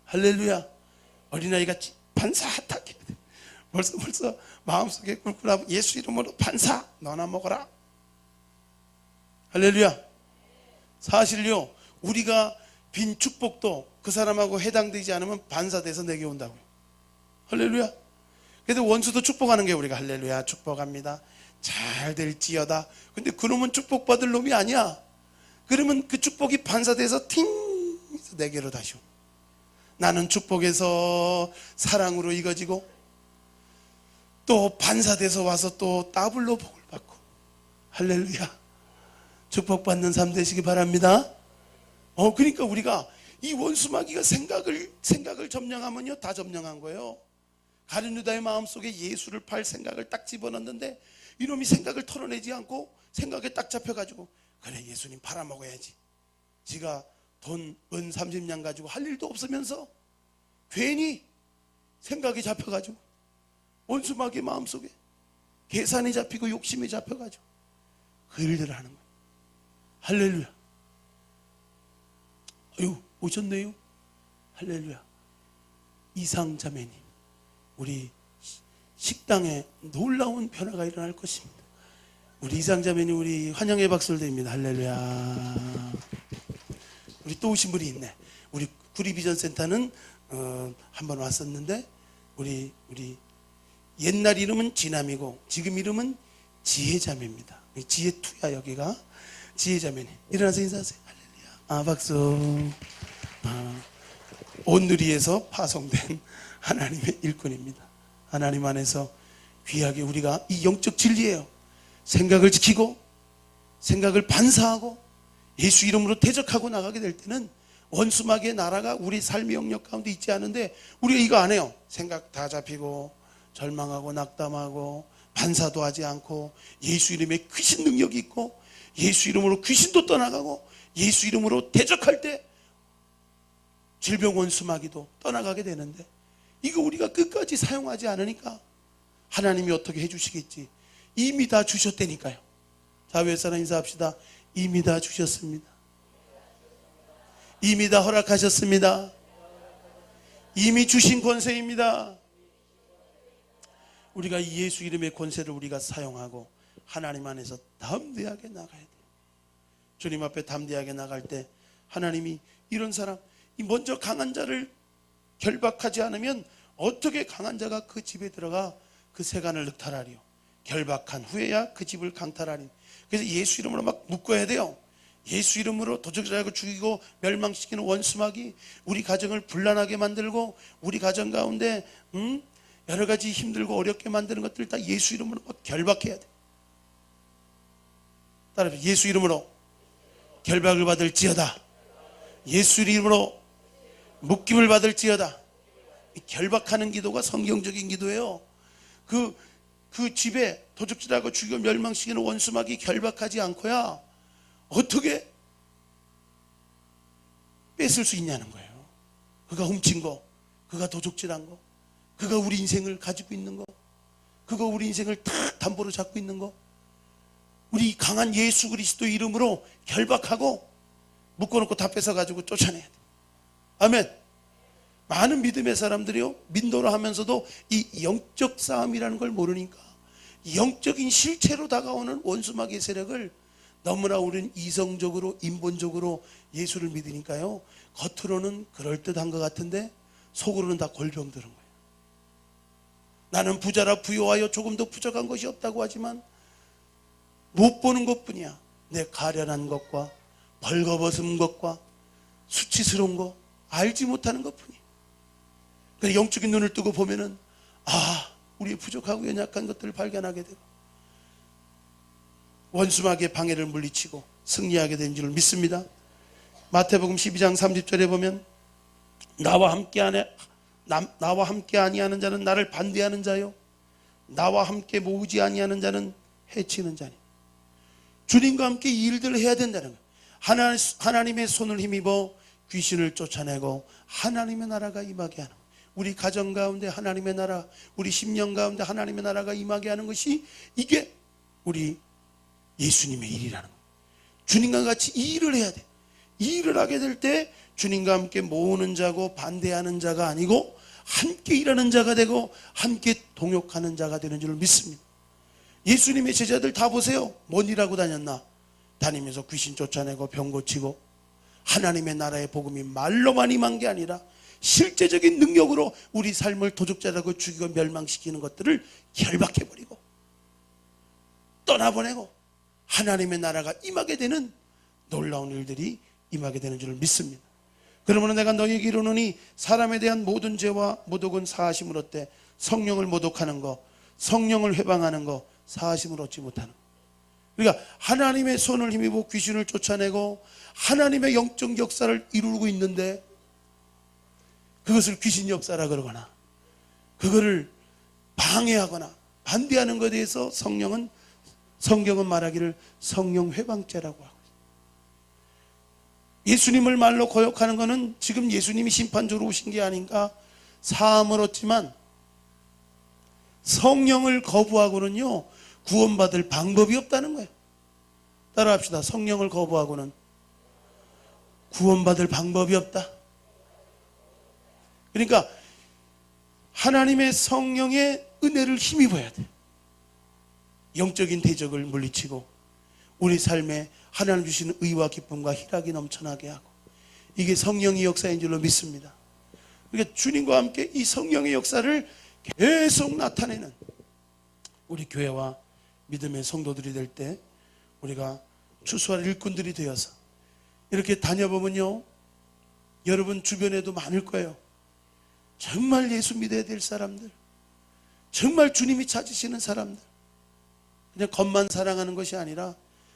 A: 할렐루야. 어린아이같이 반사하다. 벌써 마음속에 꿀꿀하고 예수 이름으로 반사. 너나 먹어라. 할렐루야. 사실요, 우리가 빈 축복도 그 사람하고 해당되지 않으면 반사돼서 내게 온다고요. 할렐루야. 그래도 원수도 축복하는 게 우리가 할렐루야 축복합니다, 잘 될지어다. 근데 그놈은 축복받을 놈이 아니야. 그러면 그 축복이 반사돼서 팅 내게로 다시 오. 나는 축복에서 사랑으로 이어지고 또 반사돼서 와서 또 더블로 복을 받고. 할렐루야. 축복받는 삶 되시기 바랍니다. 그러니까 우리가 이 원수마귀가 생각을 점령하면요, 다 점령한 거예요. 가룟 유다의 마음속에 예수를 팔 생각을 딱 집어넣는데 이놈이 생각을 털어내지 않고 생각에 딱 잡혀가지고, 그래 예수님 팔아먹어야지. 지가 돈 은 30냥 가지고 할 일도 없으면서 괜히 생각이 잡혀가지고 원수마귀의 마음속에 계산이 잡히고 욕심이 잡혀가지고 그 일들을 하는 거예요. 할렐루야. 아유, 오셨네요. 할렐루야. 이상자매님, 우리 식당에 놀라운 변화가 일어날 것입니다. 우리 이상자매님, 우리 환영의 박수를 드립니다. 할렐루야. 우리 또 오신 분이 있네. 우리 구리비전센터는 한번 왔었는데 우리 옛날 이름은 지남이고 지금 이름은 지혜자매입니다. 지혜투야. 여기가 지혜자매님, 일어나서 인사하세요. 할렐루야. 박수. 온누리에서 파송된 하나님의 일꾼입니다. 하나님 안에서 귀하게 우리가 이 영적 진리예요. 생각을 지키고 생각을 반사하고 예수 이름으로 대적하고 나가게 될 때는 원수마귀의 나라가 우리 삶의 영역 가운데 있지 않은데 우리가 이거 안 해요. 생각 다 잡히고 절망하고 낙담하고 반사도 하지 않고 예수 이름에 귀신 능력이 있고 예수 이름으로 귀신도 떠나가고 예수 이름으로 대적할 때 질병 원수마귀도 떠나가게 되는데, 이거 우리가 끝까지 사용하지 않으니까 하나님이 어떻게 해주시겠지. 이미 다 주셨다니까요. 자, 윗사람 인사합시다. 이미 다 주셨습니다. 이미 다 허락하셨습니다. 이미 주신 권세입니다. 우리가 예수 이름의 권세를 우리가 사용하고 하나님 안에서 담대하게 나가야 돼요. 주님 앞에 담대하게 나갈 때 하나님이 이런 사람, 먼저 강한 자를 결박하지 않으면 어떻게 강한 자가 그 집에 들어가 그 세간을 늑탈하리요. 결박한 후에야 그 집을 강탈하리. 그래서 예수 이름으로 막 묶어야 돼요. 예수 이름으로 도적질하고 죽이고 멸망시키는 원수마귀, 우리 가정을 불안하게 만들고 우리 가정 가운데 여러 가지 힘들고 어렵게 만드는 것들 다 예수 이름으로 막 결박해야 돼. 따라서 예수 이름으로 결박을 받을지어다. 예수 이름으로 묶임을 받을지어다. 결박하는 기도가 성경적인 기도예요. 그 집에 도적질하고 죽여 멸망시키는 원수마귀 결박하지 않고야 어떻게 뺏을 수 있냐는 거예요. 그가 훔친 거, 그가 도둑질한 거, 그가 우리 인생을 가지고 있는 거, 그가 우리 인생을 탁 담보로 잡고 있는 거, 우리 강한 예수 그리스도 이름으로 결박하고 묶어놓고 다 뺏어가지고 쫓아내야 돼. 아멘. 많은 믿음의 사람들이요, 민도를 하면서도 이 영적 싸움이라는 걸 모르니까 영적인 실체로 다가오는 원수마귀의 세력을 너무나 우리는 이성적으로 인본적으로 예수를 믿으니까요, 겉으로는 그럴듯한 것 같은데 속으로는 다 골병 들은 거예요. 나는 부자라 부요하여 조금 더 부족한 것이 없다고 하지만 못 보는 것뿐이야. 내 가련한 것과 벌거벗은 것과 수치스러운 거, 알지 못하는 것뿐이야. 그래서 영적인 눈을 뜨고 보면은 우리의 부족하고 연약한 것들을 발견하게 되고 원수마귀의 방해를 물리치고 승리하게 된 줄 믿습니다. 마태복음 12장 30절에 보면 나와 함께 아니하는 자는 나를 반대하는 자요, 나와 함께 모으지 아니하는 자는 해치는 자니. 주님과 함께 이 일들을 해야 된다는 거예요. 하나님의 손을 힘입어 귀신을 쫓아내고 하나님의 나라가 임하게 하는 거예요. 우리 가정 가운데 하나님의 나라, 우리 심령 가운데 하나님의 나라가 임하게 하는 것이, 이게 우리 예수님의 일이라는 거예요. 주님과 같이 이 일을 해야 돼. 이 일을 하게 될 때 주님과 함께 모으는 자고 반대하는 자가 아니고 함께 일하는 자가 되고 함께 동역하는 자가 되는 줄 믿습니다. 예수님의 제자들 다 보세요. 뭔 일하고 다녔나? 다니면서 귀신 쫓아내고 병 고치고, 하나님의 나라의 복음이 말로만 임한 게 아니라 실제적인 능력으로 우리 삶을 도적자라고 죽이고 멸망시키는 것들을 결박해버리고 떠나보내고 하나님의 나라가 임하게 되는 놀라운 일들이 임하게 되는 줄 믿습니다. 그러므로 내가 너희에게 이르노니 사람에 대한 모든 죄와 모독은 사하심을 얻되 성령을 모독하는 거, 성령을 회방하는 거, 사하심을 얻지 못하는 거. 그러니까 하나님의 손을 힘입어 귀신을 쫓아내고 하나님의 영적 역사를 이루고 있는데 그것을 귀신 역사라 그러거나 그거를 방해하거나 반대하는 것에 대해서 성경은 말하기를 성령 회방죄라고 하고 있어요. 예수님을 말로 거역하는 것은 지금 예수님이 심판주로 오신 게 아닌가 사함을 얻지만, 성령을 거부하고는요 구원받을 방법이 없다는 거예요. 따라합시다. 성령을 거부하고는 구원받을 방법이 없다. 그러니까 하나님의 성령의 은혜를 힘입어야 돼. 영적인 대적을 물리치고 우리 삶에 하나님 주시는 의와 기쁨과 희락이 넘쳐나게 하고, 이게 성령의 역사인 줄로 믿습니다. 그러니까 주님과 함께 이 성령의 역사를 계속 나타내는 우리 교회와 믿음의 성도들이 될 때 우리가 추수할 일꾼들이 되어서 이렇게 다녀보면요, 여러분 주변에도 많을 거예요. 정말 예수 믿어야 될 사람들, 정말 주님이 찾으시는 사람들, 그냥 겉만 사랑하는 것이 아니라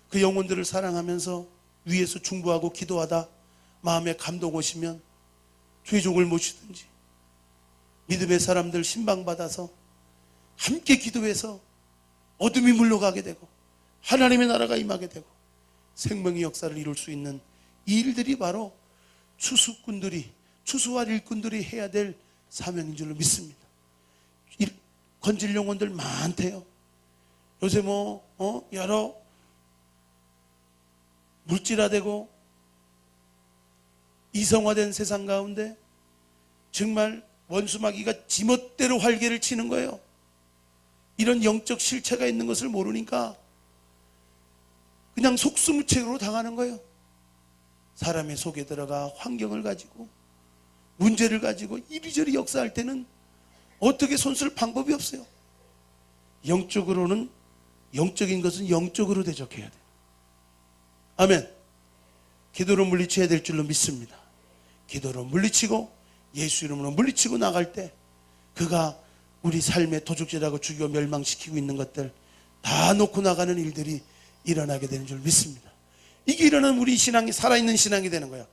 A: 그 영혼들을 사랑하면서 위에서 중보하고 기도하다 마음에 감동 오시면 죄종을 모시든지 믿음의 사람들 신방받아서 함께 기도해서 어둠이 물러가게 되고 하나님의 나라가 임하게 되고 생명의 역사를 이룰 수 있는 이 일들이 바로 추수꾼들이, 추수할 일꾼들이 해야 될 사명인 줄로 믿습니다. 건질 영혼들 많대요. 요새 여러 물질화되고 이성화된 세상 가운데 정말 원수마귀가 지멋대로 활개를 치는 거예요. 이런 영적 실체가 있는 것을 모르니까 그냥 속수무책으로 당하는 거예요. 사람의 속에 들어가 환경을 가지고 문제를 가지고 이리저리 역사할 때는 어떻게 손쓸 방법이 없어요. 영적인 것은 영적으로 대적해야 돼요. 아멘. 기도로 물리쳐야 될 줄로 믿습니다. 기도로 물리치고 예수 이름으로 물리치고 나갈 때 그가 우리 삶의 도둑질하고 죽이고 멸망시키고 있는 것들 다 놓고 나가는 일들이 일어나게 되는 줄 믿습니다. 이게 일어나면 우리 신앙이 살아있는 신앙이 되는 거예요.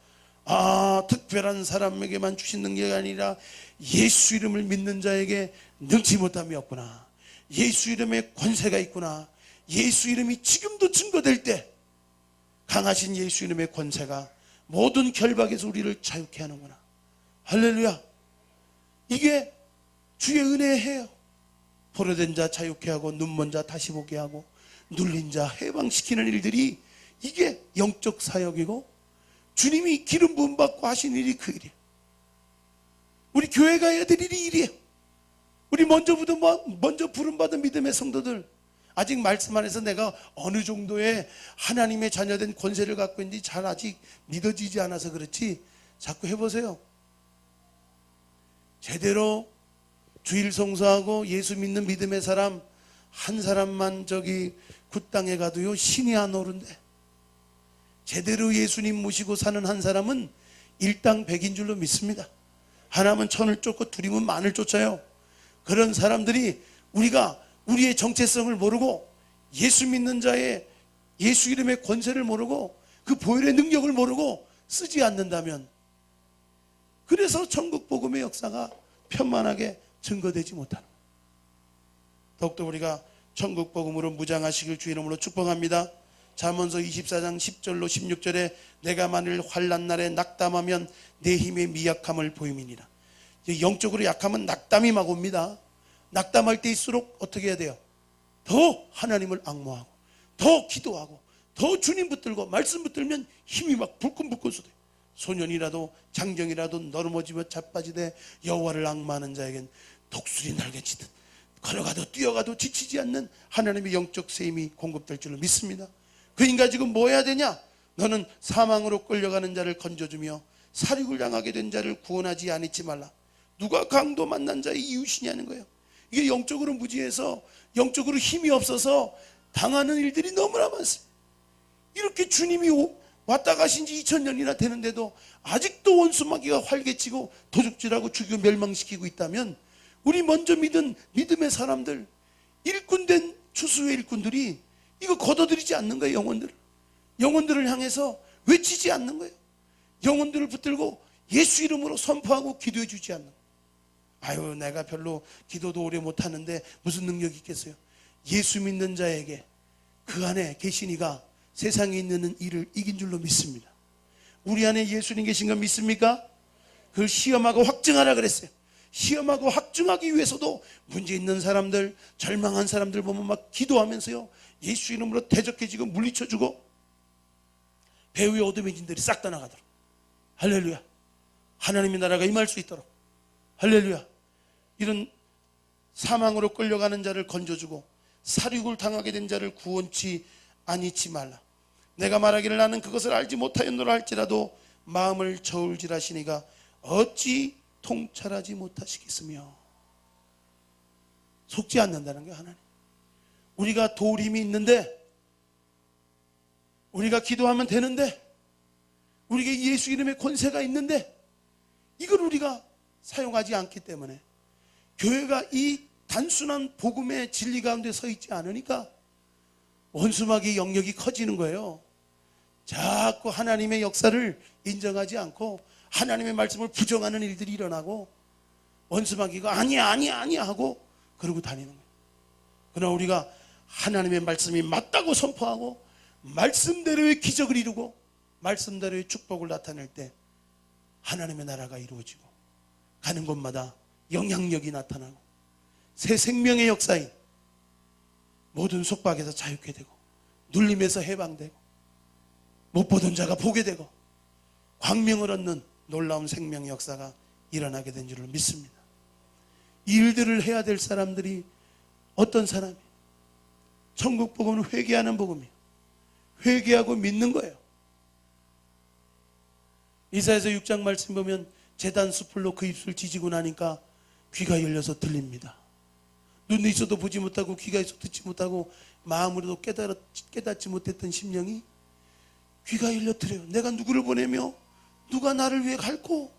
A: 특별한 사람에게만 주신 능력이 아니라 예수 이름을 믿는 자에게 능치 못함이 없구나, 예수 이름에 권세가 있구나, 예수 이름이 지금도 증거될 때 강하신 예수 이름의 권세가 모든 결박에서 우리를 자유케 하는구나. 할렐루야. 이게 주의 은혜의 해요. 포로된 자 자유케 하고 눈먼 자 다시 보게 하고 눌린 자 해방시키는 일들이 이게 영적 사역이고 주님이 기름 부음 받고 하신 일이 그 일이에요. 우리 교회가 해야 될 일이 일이에요. 우리 먼저 부름받은 믿음의 성도들, 아직 말씀 안에서 내가 어느 정도의 하나님의 자녀된 권세를 갖고 있는지 잘 아직 믿어지지 않아서 그렇지, 자꾸 해보세요. 제대로 주일 성수하고 예수 믿는 믿음의 사람 한 사람만 저기 굿 땅에 가도요 신이 안 오른대. 제대로 예수님 모시고 사는 한 사람은 일당 백인 줄로 믿습니다. 하나면 천을 쫓고 둘이면 만을 쫓아요. 그런 사람들이 우리가 우리의 정체성을 모르고 예수 믿는 자의 예수 이름의 권세를 모르고 그 보혈의 능력을 모르고 쓰지 않는다면, 그래서 천국 복음의 역사가 편만하게 증거되지 못하는 거예요. 더욱더 우리가 천국 복음으로 무장하시길 주 이름으로 축복합니다. 잠언서 24장 10절로 16절에 내가 만일 환난 날에 낙담하면 내 힘의 미약함을 보임이니라. 영적으로 약하면 낙담이 막 옵니다. 낙담할 때일수록 어떻게 해야 돼요? 더 하나님을 앙모하고 더 기도하고 더 주님 붙들고 말씀 붙들면 힘이 막 불끈불끈 쏟아요. 소년이라도 장정이라도 넘어지며 자빠지되 여호와를 앙모하는 자에겐 독수리 날개치듯 걸어가도 뛰어가도 지치지 않는 하나님의 영적 세임이 공급될 줄로 믿습니다. 그 인간 지금 뭐 해야 되냐? 너는 사망으로 끌려가는 자를 건져주며 살육을 당하게 된 자를 구원하지 않지 말라. 누가 강도 만난 자의 이웃이냐는 거예요. 이게 영적으로 무지해서 영적으로 힘이 없어서 당하는 일들이 너무나 많습니다. 이렇게 주님이 왔다 가신 지 2000년이나 되는데도 아직도 원수마귀가 활개치고 도둑질하고 죽이고 멸망시키고 있다면, 우리 먼저 믿은 믿음의 사람들, 일꾼된 추수의 일꾼들이 이거 걷어들이지 않는 거예요. 영혼들을 향해서 외치지 않는 거예요. 영혼들을 붙들고 예수 이름으로 선포하고 기도해 주지 않는 거예요. 아유, 내가 별로 기도도 오래 못하는데 무슨 능력이 있겠어요? 예수 믿는 자에게 그 안에 계신 이가 세상에 있는 일을 이긴 줄로 믿습니다. 우리 안에 예수님 계신 거 믿습니까? 그걸 시험하고 확증하라 그랬어요. 시험하고 확증하기 위해서도 문제 있는 사람들, 절망한 사람들 보면 막 기도하면서요 예수 이름으로 대적해지고 물리쳐주고 배후의 어둠의 진들이 싹 다 나가도록, 할렐루야, 하나님의 나라가 임할 수 있도록, 할렐루야, 이런 사망으로 끌려가는 자를 건져주고 살육을 당하게 된 자를 구원치 아니치 말라. 내가 말하기를 나는 그것을 알지 못하였노라 할지라도 마음을 저울질하시니가 어찌 통찰하지 못하시겠으며. 속지 않는다는 게 하나님. 우리가 도울 힘이 있는데, 우리가 기도하면 되는데, 우리가 예수 이름의 권세가 있는데 이걸 우리가 사용하지 않기 때문에 교회가 이 단순한 복음의 진리 가운데 서 있지 않으니까 원수마귀의 영역이 커지는 거예요. 자꾸 하나님의 역사를 인정하지 않고 하나님의 말씀을 부정하는 일들이 일어나고 원수마귀가 아니야 하고 그러고 다니는 거예요. 그러나 우리가 하나님의 말씀이 맞다고 선포하고 말씀대로의 기적을 이루고 말씀대로의 축복을 나타낼 때 하나님의 나라가 이루어지고 가는 곳마다 영향력이 나타나고 새 생명의 역사인 모든 속박에서 자유케 되고 눌림에서 해방되고 못 보던 자가 보게 되고 광명을 얻는 놀라운 생명의 역사가 일어나게 된 줄을 믿습니다. 이 일들을 해야 될 사람들이 어떤 사람이에요? 천국 복음은 회개하는 복음이에요. 회개하고 믿는 거예요. 이사야서 6장 말씀 보면 제단 수풀로 그 입술 지지고 나니까 귀가 열려서 들립니다. 눈이 있어도 보지 못하고 귀가 있어도 듣지 못하고 마음으로도 깨닫지 못했던 심령이 귀가 열려 들어요. 내가 누구를 보내며 누가 나를 위해 갈고.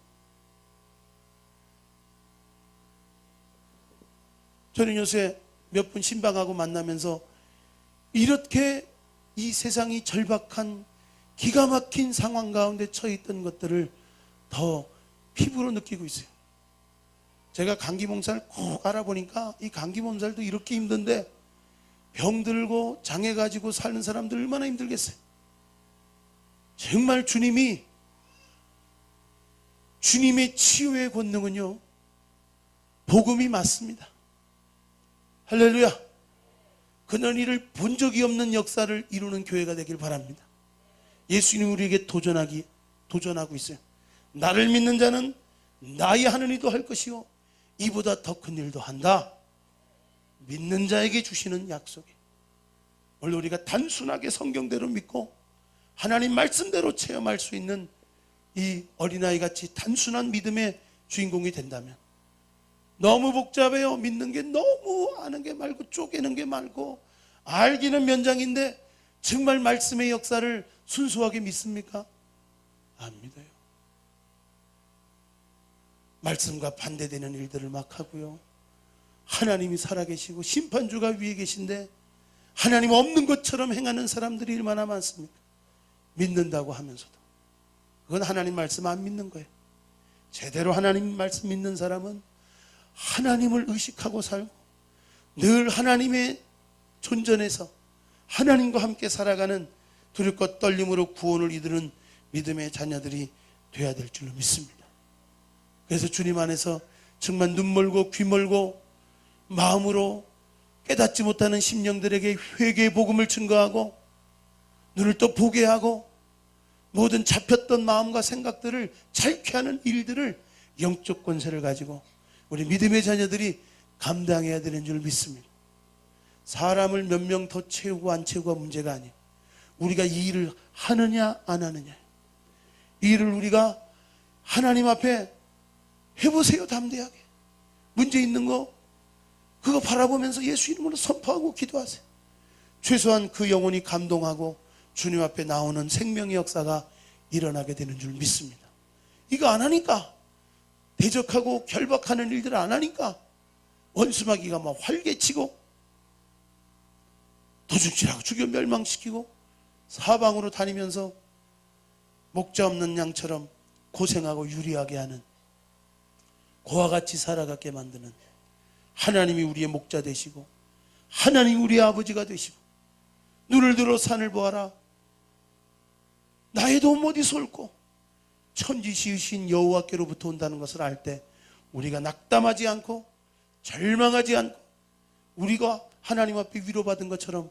A: 저는 요새 몇 분 신방하고 만나면서 이렇게 이 세상이 절박한 기가 막힌 상황 가운데 처해 있던 것들을 더 피부로 느끼고 있어요. 제가 감기 몸살을 꼭 알아보니까 이 감기 몸살도 이렇게 힘든데 병들고 장애 가지고 사는 사람들 얼마나 힘들겠어요. 정말 주님이 주님의 치유의 권능은요, 복음이 맞습니다. 할렐루야. 그런 일을 본 적이 없는 역사를 이루는 교회가 되길 바랍니다. 예수님이 우리에게 도전하고 있어요. 나를 믿는 자는 나의 하는 일도 할 것이요 이보다 더 큰 일도 한다. 믿는 자에게 주시는 약속이. 오늘 우리가 단순하게 성경대로 믿고 하나님 말씀대로 체험할 수 있는 이 어린아이 같이 단순한 믿음의 주인공이 된다면, 너무 복잡해요. 믿는 게 너무 아는 게 말고 쪼개는 게 말고, 알기는 면장인데 정말 말씀의 역사를 순수하게 믿습니까? 안 믿어요. 말씀과 반대되는 일들을 막 하고요, 하나님이 살아계시고 심판주가 위에 계신데 하나님 없는 것처럼 행하는 사람들이 얼마나 많습니까? 믿는다고 하면서도. 그건 하나님 말씀 안 믿는 거예요. 제대로 하나님 말씀 믿는 사람은 하나님을 의식하고 살고 늘 하나님의 존전에서 하나님과 함께 살아가는 두렵고 떨림으로 구원을 이루는 믿음의 자녀들이 되어야 될 줄로 믿습니다. 그래서 주님 안에서 정말 눈 멀고 귀 멀고 마음으로 깨닫지 못하는 심령들에게 회개의 복음을 증거하고, 눈을 또 보게 하고, 모든 잡혔던 마음과 생각들을 자유케 하는 일들을 영적 권세를 가지고 우리 믿음의 자녀들이 감당해야 되는 줄 믿습니다. 사람을 몇 명 더 채우고 안 채우고가 문제가 아니에요. 우리가 이 일을 하느냐 안 하느냐. 이 일을 우리가 하나님 앞에 해보세요. 담대하게. 문제 있는 거 그거 바라보면서 예수 이름으로 선포하고 기도하세요. 최소한 그 영혼이 감동하고 주님 앞에 나오는 생명의 역사가 일어나게 되는 줄 믿습니다. 이거 안 하니까, 대적하고 결박하는 일들을 안 하니까 원수마귀가 막 활개치고 도둑질하고 죽여 멸망시키고 사방으로 다니면서 목자 없는 양처럼 고생하고 유리하게 하는, 고와 같이 살아가게 만드는 하나님이 우리의 목자 되시고 하나님이 우리의 아버지가 되시고, 눈을 들어 산을 보아라. 나의 도움 어디서 올꼬? 천지 지으신 여호와께로부터 온다는 것을 알 때 우리가 낙담하지 않고 절망하지 않고, 우리가 하나님 앞에 위로받은 것처럼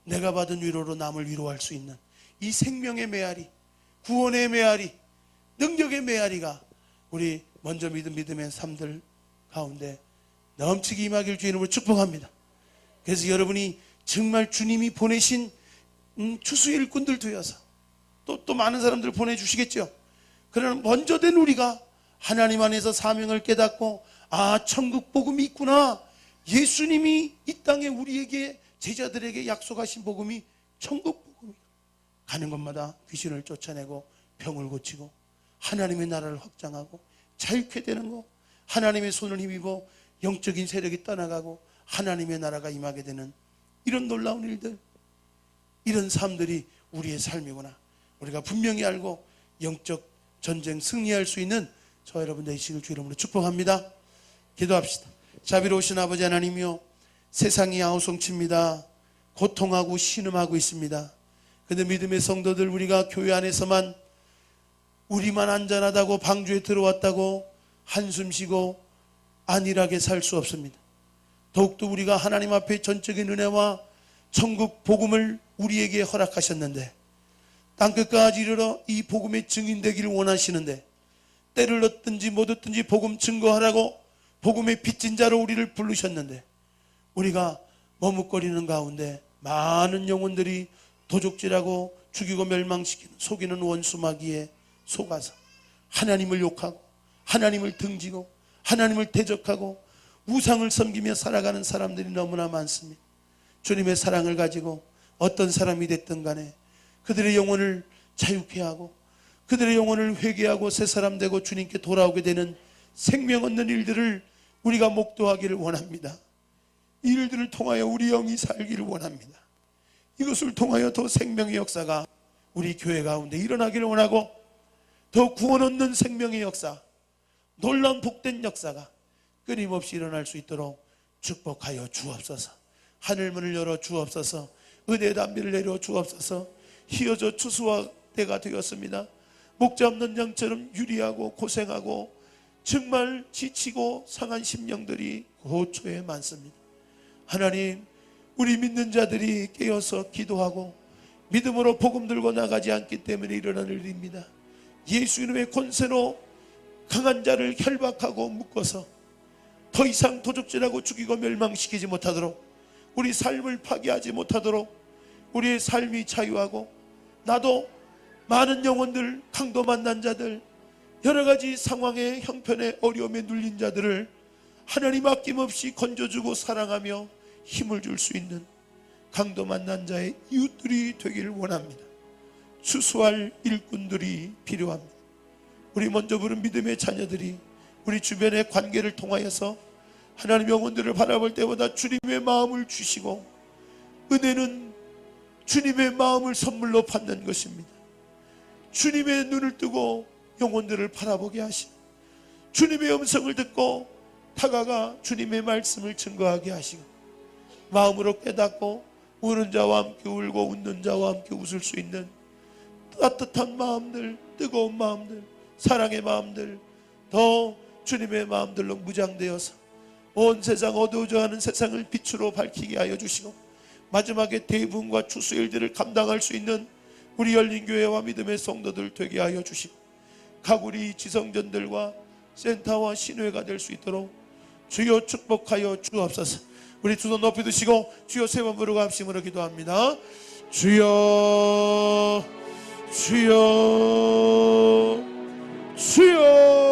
A: 내가 받은 위로로 남을 위로할 수 있는 이 생명의 메아리, 구원의 메아리, 능력의 메아리가 우리 먼저 믿은 믿음의 삶들 가운데 넘치게 임하길 주의 이름으로 축복합니다. 그래서 여러분이 정말 주님이 보내신 추수의 일꾼들 되어서 또 많은 사람들을 보내주시겠죠. 그러나 먼저 된 우리가 하나님 안에서 사명을 깨닫고, 아, 천국 복음이 있구나. 예수님이 이 땅에 우리에게, 제자들에게 약속하신 복음이 천국 복음이다. 가는 곳마다 귀신을 쫓아내고 병을 고치고 하나님의 나라를 확장하고 자유케 되는 거, 하나님의 손을 힘입어 영적인 세력이 떠나가고 하나님의 나라가 임하게 되는 이런 놀라운 일들, 이런 삶들이 우리의 삶이구나. 우리가 분명히 알고 영적 전쟁 승리할 수 있는 저 여러분 되시길 주 이름으로 축복합니다. 기도합시다. 자비로우신 아버지 하나님이요, 세상이 아우성칩니다. 고통하고 신음하고 있습니다. 그런데 믿음의 성도들, 우리가 교회 안에서만 우리만 안전하다고 방주에 들어왔다고 한숨 쉬고 안일하게 살 수 없습니다. 더욱더 우리가 하나님 앞에 전적인 은혜와 천국 복음을 우리에게 허락하셨는데, 땅끝까지 이르러 이 복음의 증인되기를 원하시는데, 때를 얻든지 못 얻든지 복음 증거하라고 복음의 빚진 자로 우리를 부르셨는데, 우리가 머뭇거리는 가운데 많은 영혼들이 도적질하고 죽이고 멸망시키는, 속이는 원수마귀에 속아서 하나님을 욕하고 하나님을 등지고 하나님을 대적하고 우상을 섬기며 살아가는 사람들이 너무나 많습니다. 주님의 사랑을 가지고 어떤 사람이 됐든 간에 그들의 영혼을 자유케 하고 그들의 영혼을 회개하고 새 사람 되고 주님께 돌아오게 되는 생명 얻는 일들을 우리가 목도하기를 원합니다. 이 일들을 통하여 우리 영이 살기를 원합니다. 이것을 통하여 더 생명의 역사가 우리 교회 가운데 일어나기를 원하고, 더 구원 얻는 생명의 역사, 놀라운 복된 역사가 끊임없이 일어날 수 있도록 축복하여 주옵소서. 하늘문을 열어 주옵소서. 은혜의 담비를 내려 주옵소서. 희어져 추수와 때가 되었습니다. 목자 없는 양처럼 유리하고 고생하고 정말 지치고 상한 심령들이 고초에 많습니다. 하나님, 우리 믿는 자들이 깨어서 기도하고 믿음으로 복음 들고 나가지 않기 때문에 일어나는 일입니다. 예수 이름의 권세로 강한 자를 결박하고 묶어서 더 이상 도적질하고 죽이고 멸망시키지 못하도록, 우리 삶을 파괴하지 못하도록 우리의 삶이 자유하고, 나도 많은 영혼들, 강도 만난 자들, 여러가지 상황에 형편에 어려움에 눌린 자들을 하나님 아낌없이 건져주고 사랑하며 힘을 줄 수 있는 강도 만난 자의 이웃들이 되기를 원합니다. 추수할 일꾼들이 필요합니다. 우리 먼저 부른 믿음의 자녀들이 우리 주변의 관계를 통하여서 하나님 영혼들을 바라볼 때보다 주님의 마음을 주시고, 은혜는 주님의 마음을 선물로 받는 것입니다. 주님의 눈을 뜨고 영혼들을 바라보게 하시고, 주님의 음성을 듣고 다가가 주님의 말씀을 증거하게 하시고, 마음으로 깨닫고 우는 자와 함께 울고 웃는 자와 함께 웃을 수 있는 따뜻한 마음들, 뜨거운 마음들, 사랑의 마음들, 더 주님의 마음들로 무장되어서 온 세상 어두워져가는 세상을 빛으로 밝히게 하여 주시고, 마지막에 대부흥과 추수일들을 감당할 수 있는 우리 열린교회와 믿음의 성도들 되게 하여 주시고, 각 우리 지성전들과 센터와 신회가 될 수 있도록 주여 축복하여 주옵소서. 우리 두 손 높이 드시고 주여 세 번 부르고 합심으로 기도합니다. 주여, 주여, 주여.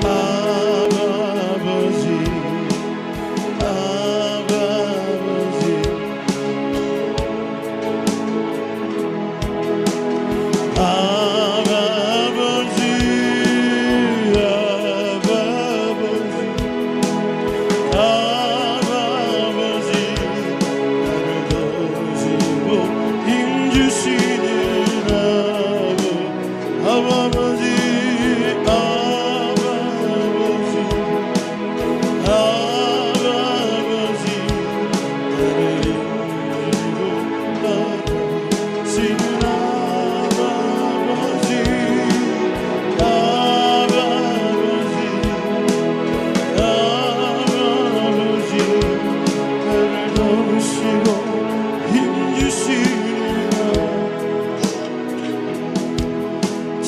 A: 아버지, 아버지, 아버지, 아버지, 나를 도우시고 힘주시는 아버지,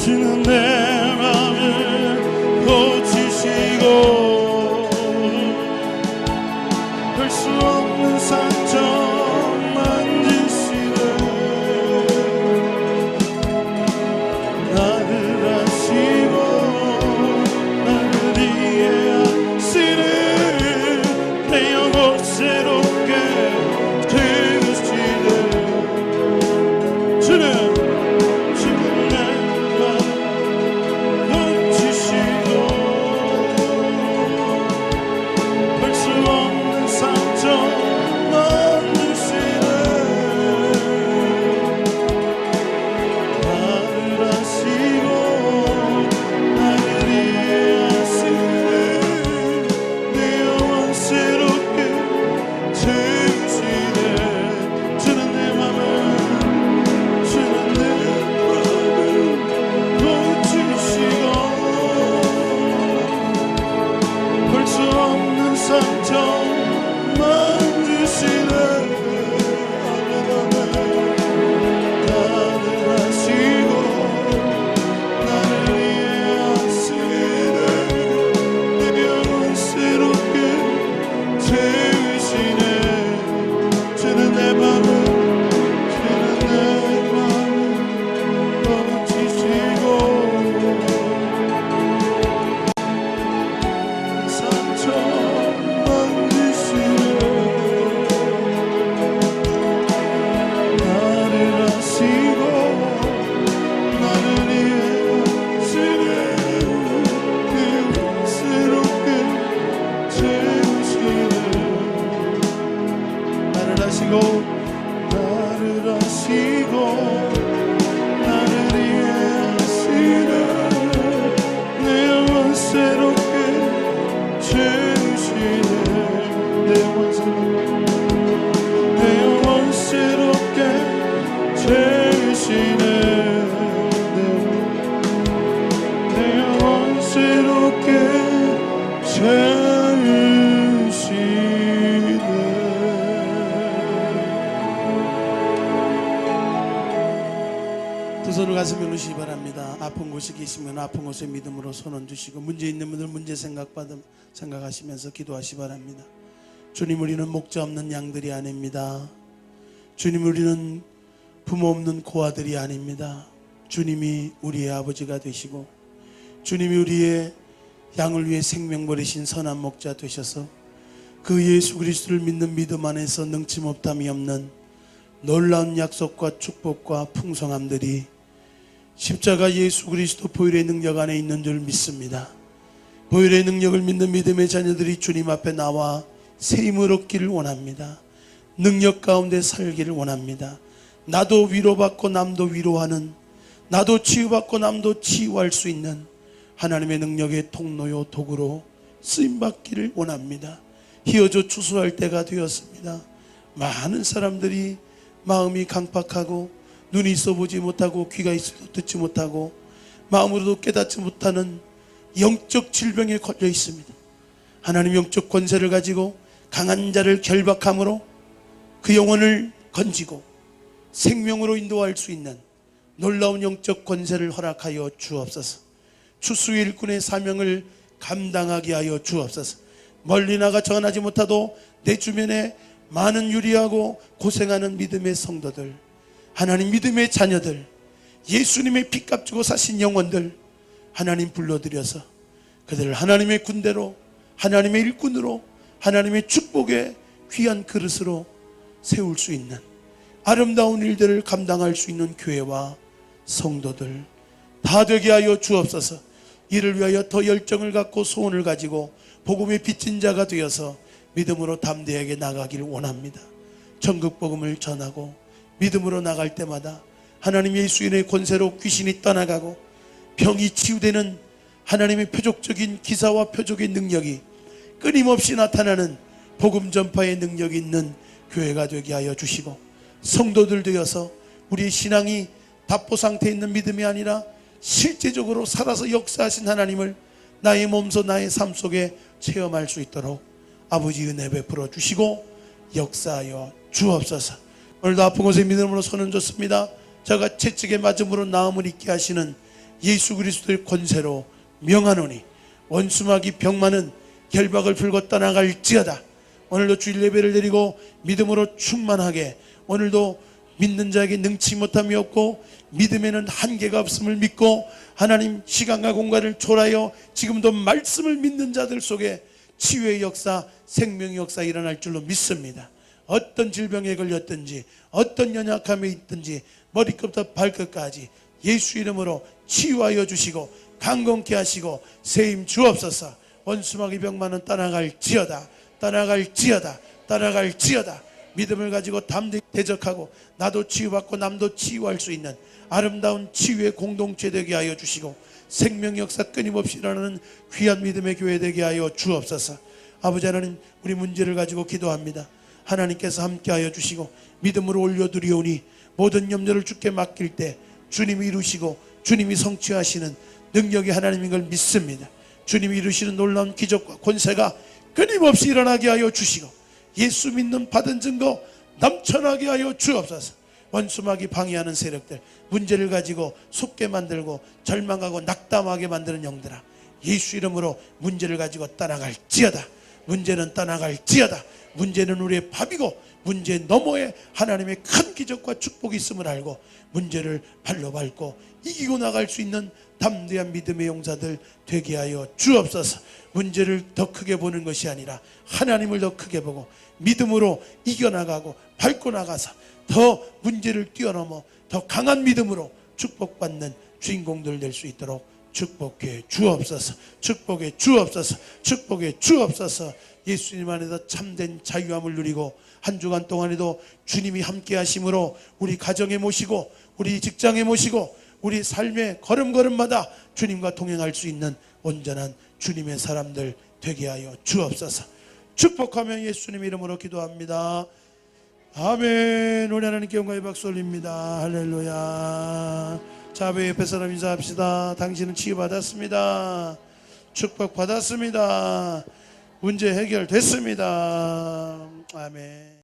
A: 주는 내 맘을 고치시고 볼 수 없는 상처 만지시네. 나를 아시고 나를 이해하시네. 내 영혼 새롭게 되으시네. 주는 손을 가슴에 놓으시기 바랍니다. 아픈 곳에 계시면 아픈 곳에 믿음으로 손 얹으시고, 문제 있는 분들 문제 생각하시면서 기도하시기 바랍니다. 주님, 우리는 목자 없는 양들이 아닙니다. 주님, 우리는 부모 없는 고아들이 아닙니다. 주님이 우리의 아버지가 되시고, 주님이 우리의 양을 위해 생명 버리신 선한 목자 되셔서 그 예수 그리스도를 믿는 믿음 안에서 능침없담이 없는 놀라운 약속과 축복과 풍성함들이 십자가 예수 그리스도 보혈의 능력 안에 있는 줄 믿습니다. 보혈의 능력을 믿는 믿음의 자녀들이 주님 앞에 나와 새 힘을 얻기를 원합니다. 능력 가운데 살기를 원합니다. 나도 위로받고 남도 위로하는, 나도 치유받고 남도 치유할 수 있는 하나님의 능력의 통로요 도구로 쓰임받기를 원합니다. 희어져 추수할 때가 되었습니다. 많은 사람들이 마음이 강팍하고 눈이 있어 보지 못하고 귀가 있어도 듣지 못하고 마음으로도 깨닫지 못하는 영적 질병에 걸려 있습니다. 하나님 영적 권세를 가지고 강한 자를 결박함으로 그 영혼을 건지고 생명으로 인도할 수 있는 놀라운 영적 권세를 허락하여 주옵소서. 추수의 일꾼의 사명을 감당하게 하여 주옵소서. 멀리 나가 전하지 못하도 내 주변에 많은 유리하고 고생하는 믿음의 성도들, 하나님 믿음의 자녀들, 예수님의 피값 주고 사신 영혼들 하나님 불러들여서 그들을 하나님의 군대로, 하나님의 일꾼으로, 하나님의 축복의 귀한 그릇으로 세울 수 있는 아름다운 일들을 감당할 수 있는 교회와 성도들 다 되게 하여 주옵소서. 이를 위하여 더 열정을 갖고 소원을 가지고 복음의 빚진 자가 되어서 믿음으로 담대하게 나가기를 원합니다. 천국 복음을 전하고 믿음으로 나갈 때마다 하나님 예수인의 권세로 귀신이 떠나가고 병이 치유되는 하나님의 표적적인 기사와 표적의 능력이 끊임없이 나타나는 복음 전파의 능력이 있는 교회가 되게 하여 주시고, 성도들 되어서 우리의 신앙이 답보 상태에 있는 믿음이 아니라 실제적으로 살아서 역사하신 하나님을 나의 몸소 나의 삶 속에 체험할 수 있도록 아버지 은혜 베풀어 주시고 역사하여 주옵소서. 오늘도 아픈 곳에 믿음으로 손을 줬습니다. 저가 채찍에 맞음으로 나음을 잊게 하시는 예수 그리스도의 권세로 명하노니 원수마귀 병마는 결박을 풀고 떠나갈지어다. 오늘도 주일 예배를 드리고 믿음으로 충만하게, 오늘도 믿는 자에게 능치 못함이 없고 믿음에는 한계가 없음을 믿고 하나님 시간과 공간을 초월하여 지금도 말씀을 믿는 자들 속에 치유의 역사, 생명의 역사 일어날 줄로 믿습니다. 어떤 질병에 걸렸든지 어떤 연약함에 있든지 머리끝부터 발끝까지 예수 이름으로 치유하여 주시고 강건케 하시고 세임 주옵소서. 원수마귀 병만은 떠나갈지어다, 떠나갈지어다, 떠나갈지어다. 믿음을 가지고 담대히 대적하고 나도 치유받고 남도 치유할 수 있는 아름다운 치유의 공동체 되게 하여 주시고 생명 역사 끊임없이 일어나는 귀한 믿음의 교회 되게 하여 주옵소서. 아버지 하나님, 우리 문제를 가지고 기도합니다. 하나님께서 함께하여 주시고 믿음으로 올려드리오니 모든 염려를 주께 맡길 때 주님이 이루시고 주님이 성취하시는 능력이 하나님인 걸 믿습니다. 주님이 이루시는 놀라운 기적과 권세가 끊임없이 일어나게 하여 주시고 예수 믿는 받은 증거 넘쳐나게 하여 주옵소서. 원수마귀 방해하는 세력들, 문제를 가지고 속게 만들고 절망하고 낙담하게 만드는 영들아, 예수 이름으로 문제를 가지고 떠나갈지어다. 문제는 떠나갈지어다. 문제는 우리의 밥이고 문제 너머에 하나님의 큰 기적과 축복이 있음을 알고 문제를 발로 밟고 이기고 나갈 수 있는 담대한 믿음의 용사들 되게 하여 주옵소서. 문제를 더 크게 보는 것이 아니라 하나님을 더 크게 보고 믿음으로 이겨나가고 밟고 나가서 더 문제를 뛰어넘어 더 강한 믿음으로 축복받는 주인공들 될 수 있도록 축복해 주옵소서. 축복해 주옵소서. 축복해 주옵소서. 예수님 안에서 참된 자유함을 누리고 한 주간 동안에도 주님이 함께 하심으로 우리 가정에 모시고 우리 직장에 모시고 우리 삶의 걸음걸음마다 주님과 동행할 수 있는 온전한 주님의 사람들 되게 하여 주옵소서. 축복하며 예수님 이름으로 기도합니다. 아멘. 우리 하나님께 영광의 박수 올립니다. 할렐루야. 자, 앞에 옆에 사람 인사합시다. 당신은 치유받았습니다. 축복받았습니다. 문제 해결됐습니다. 아멘.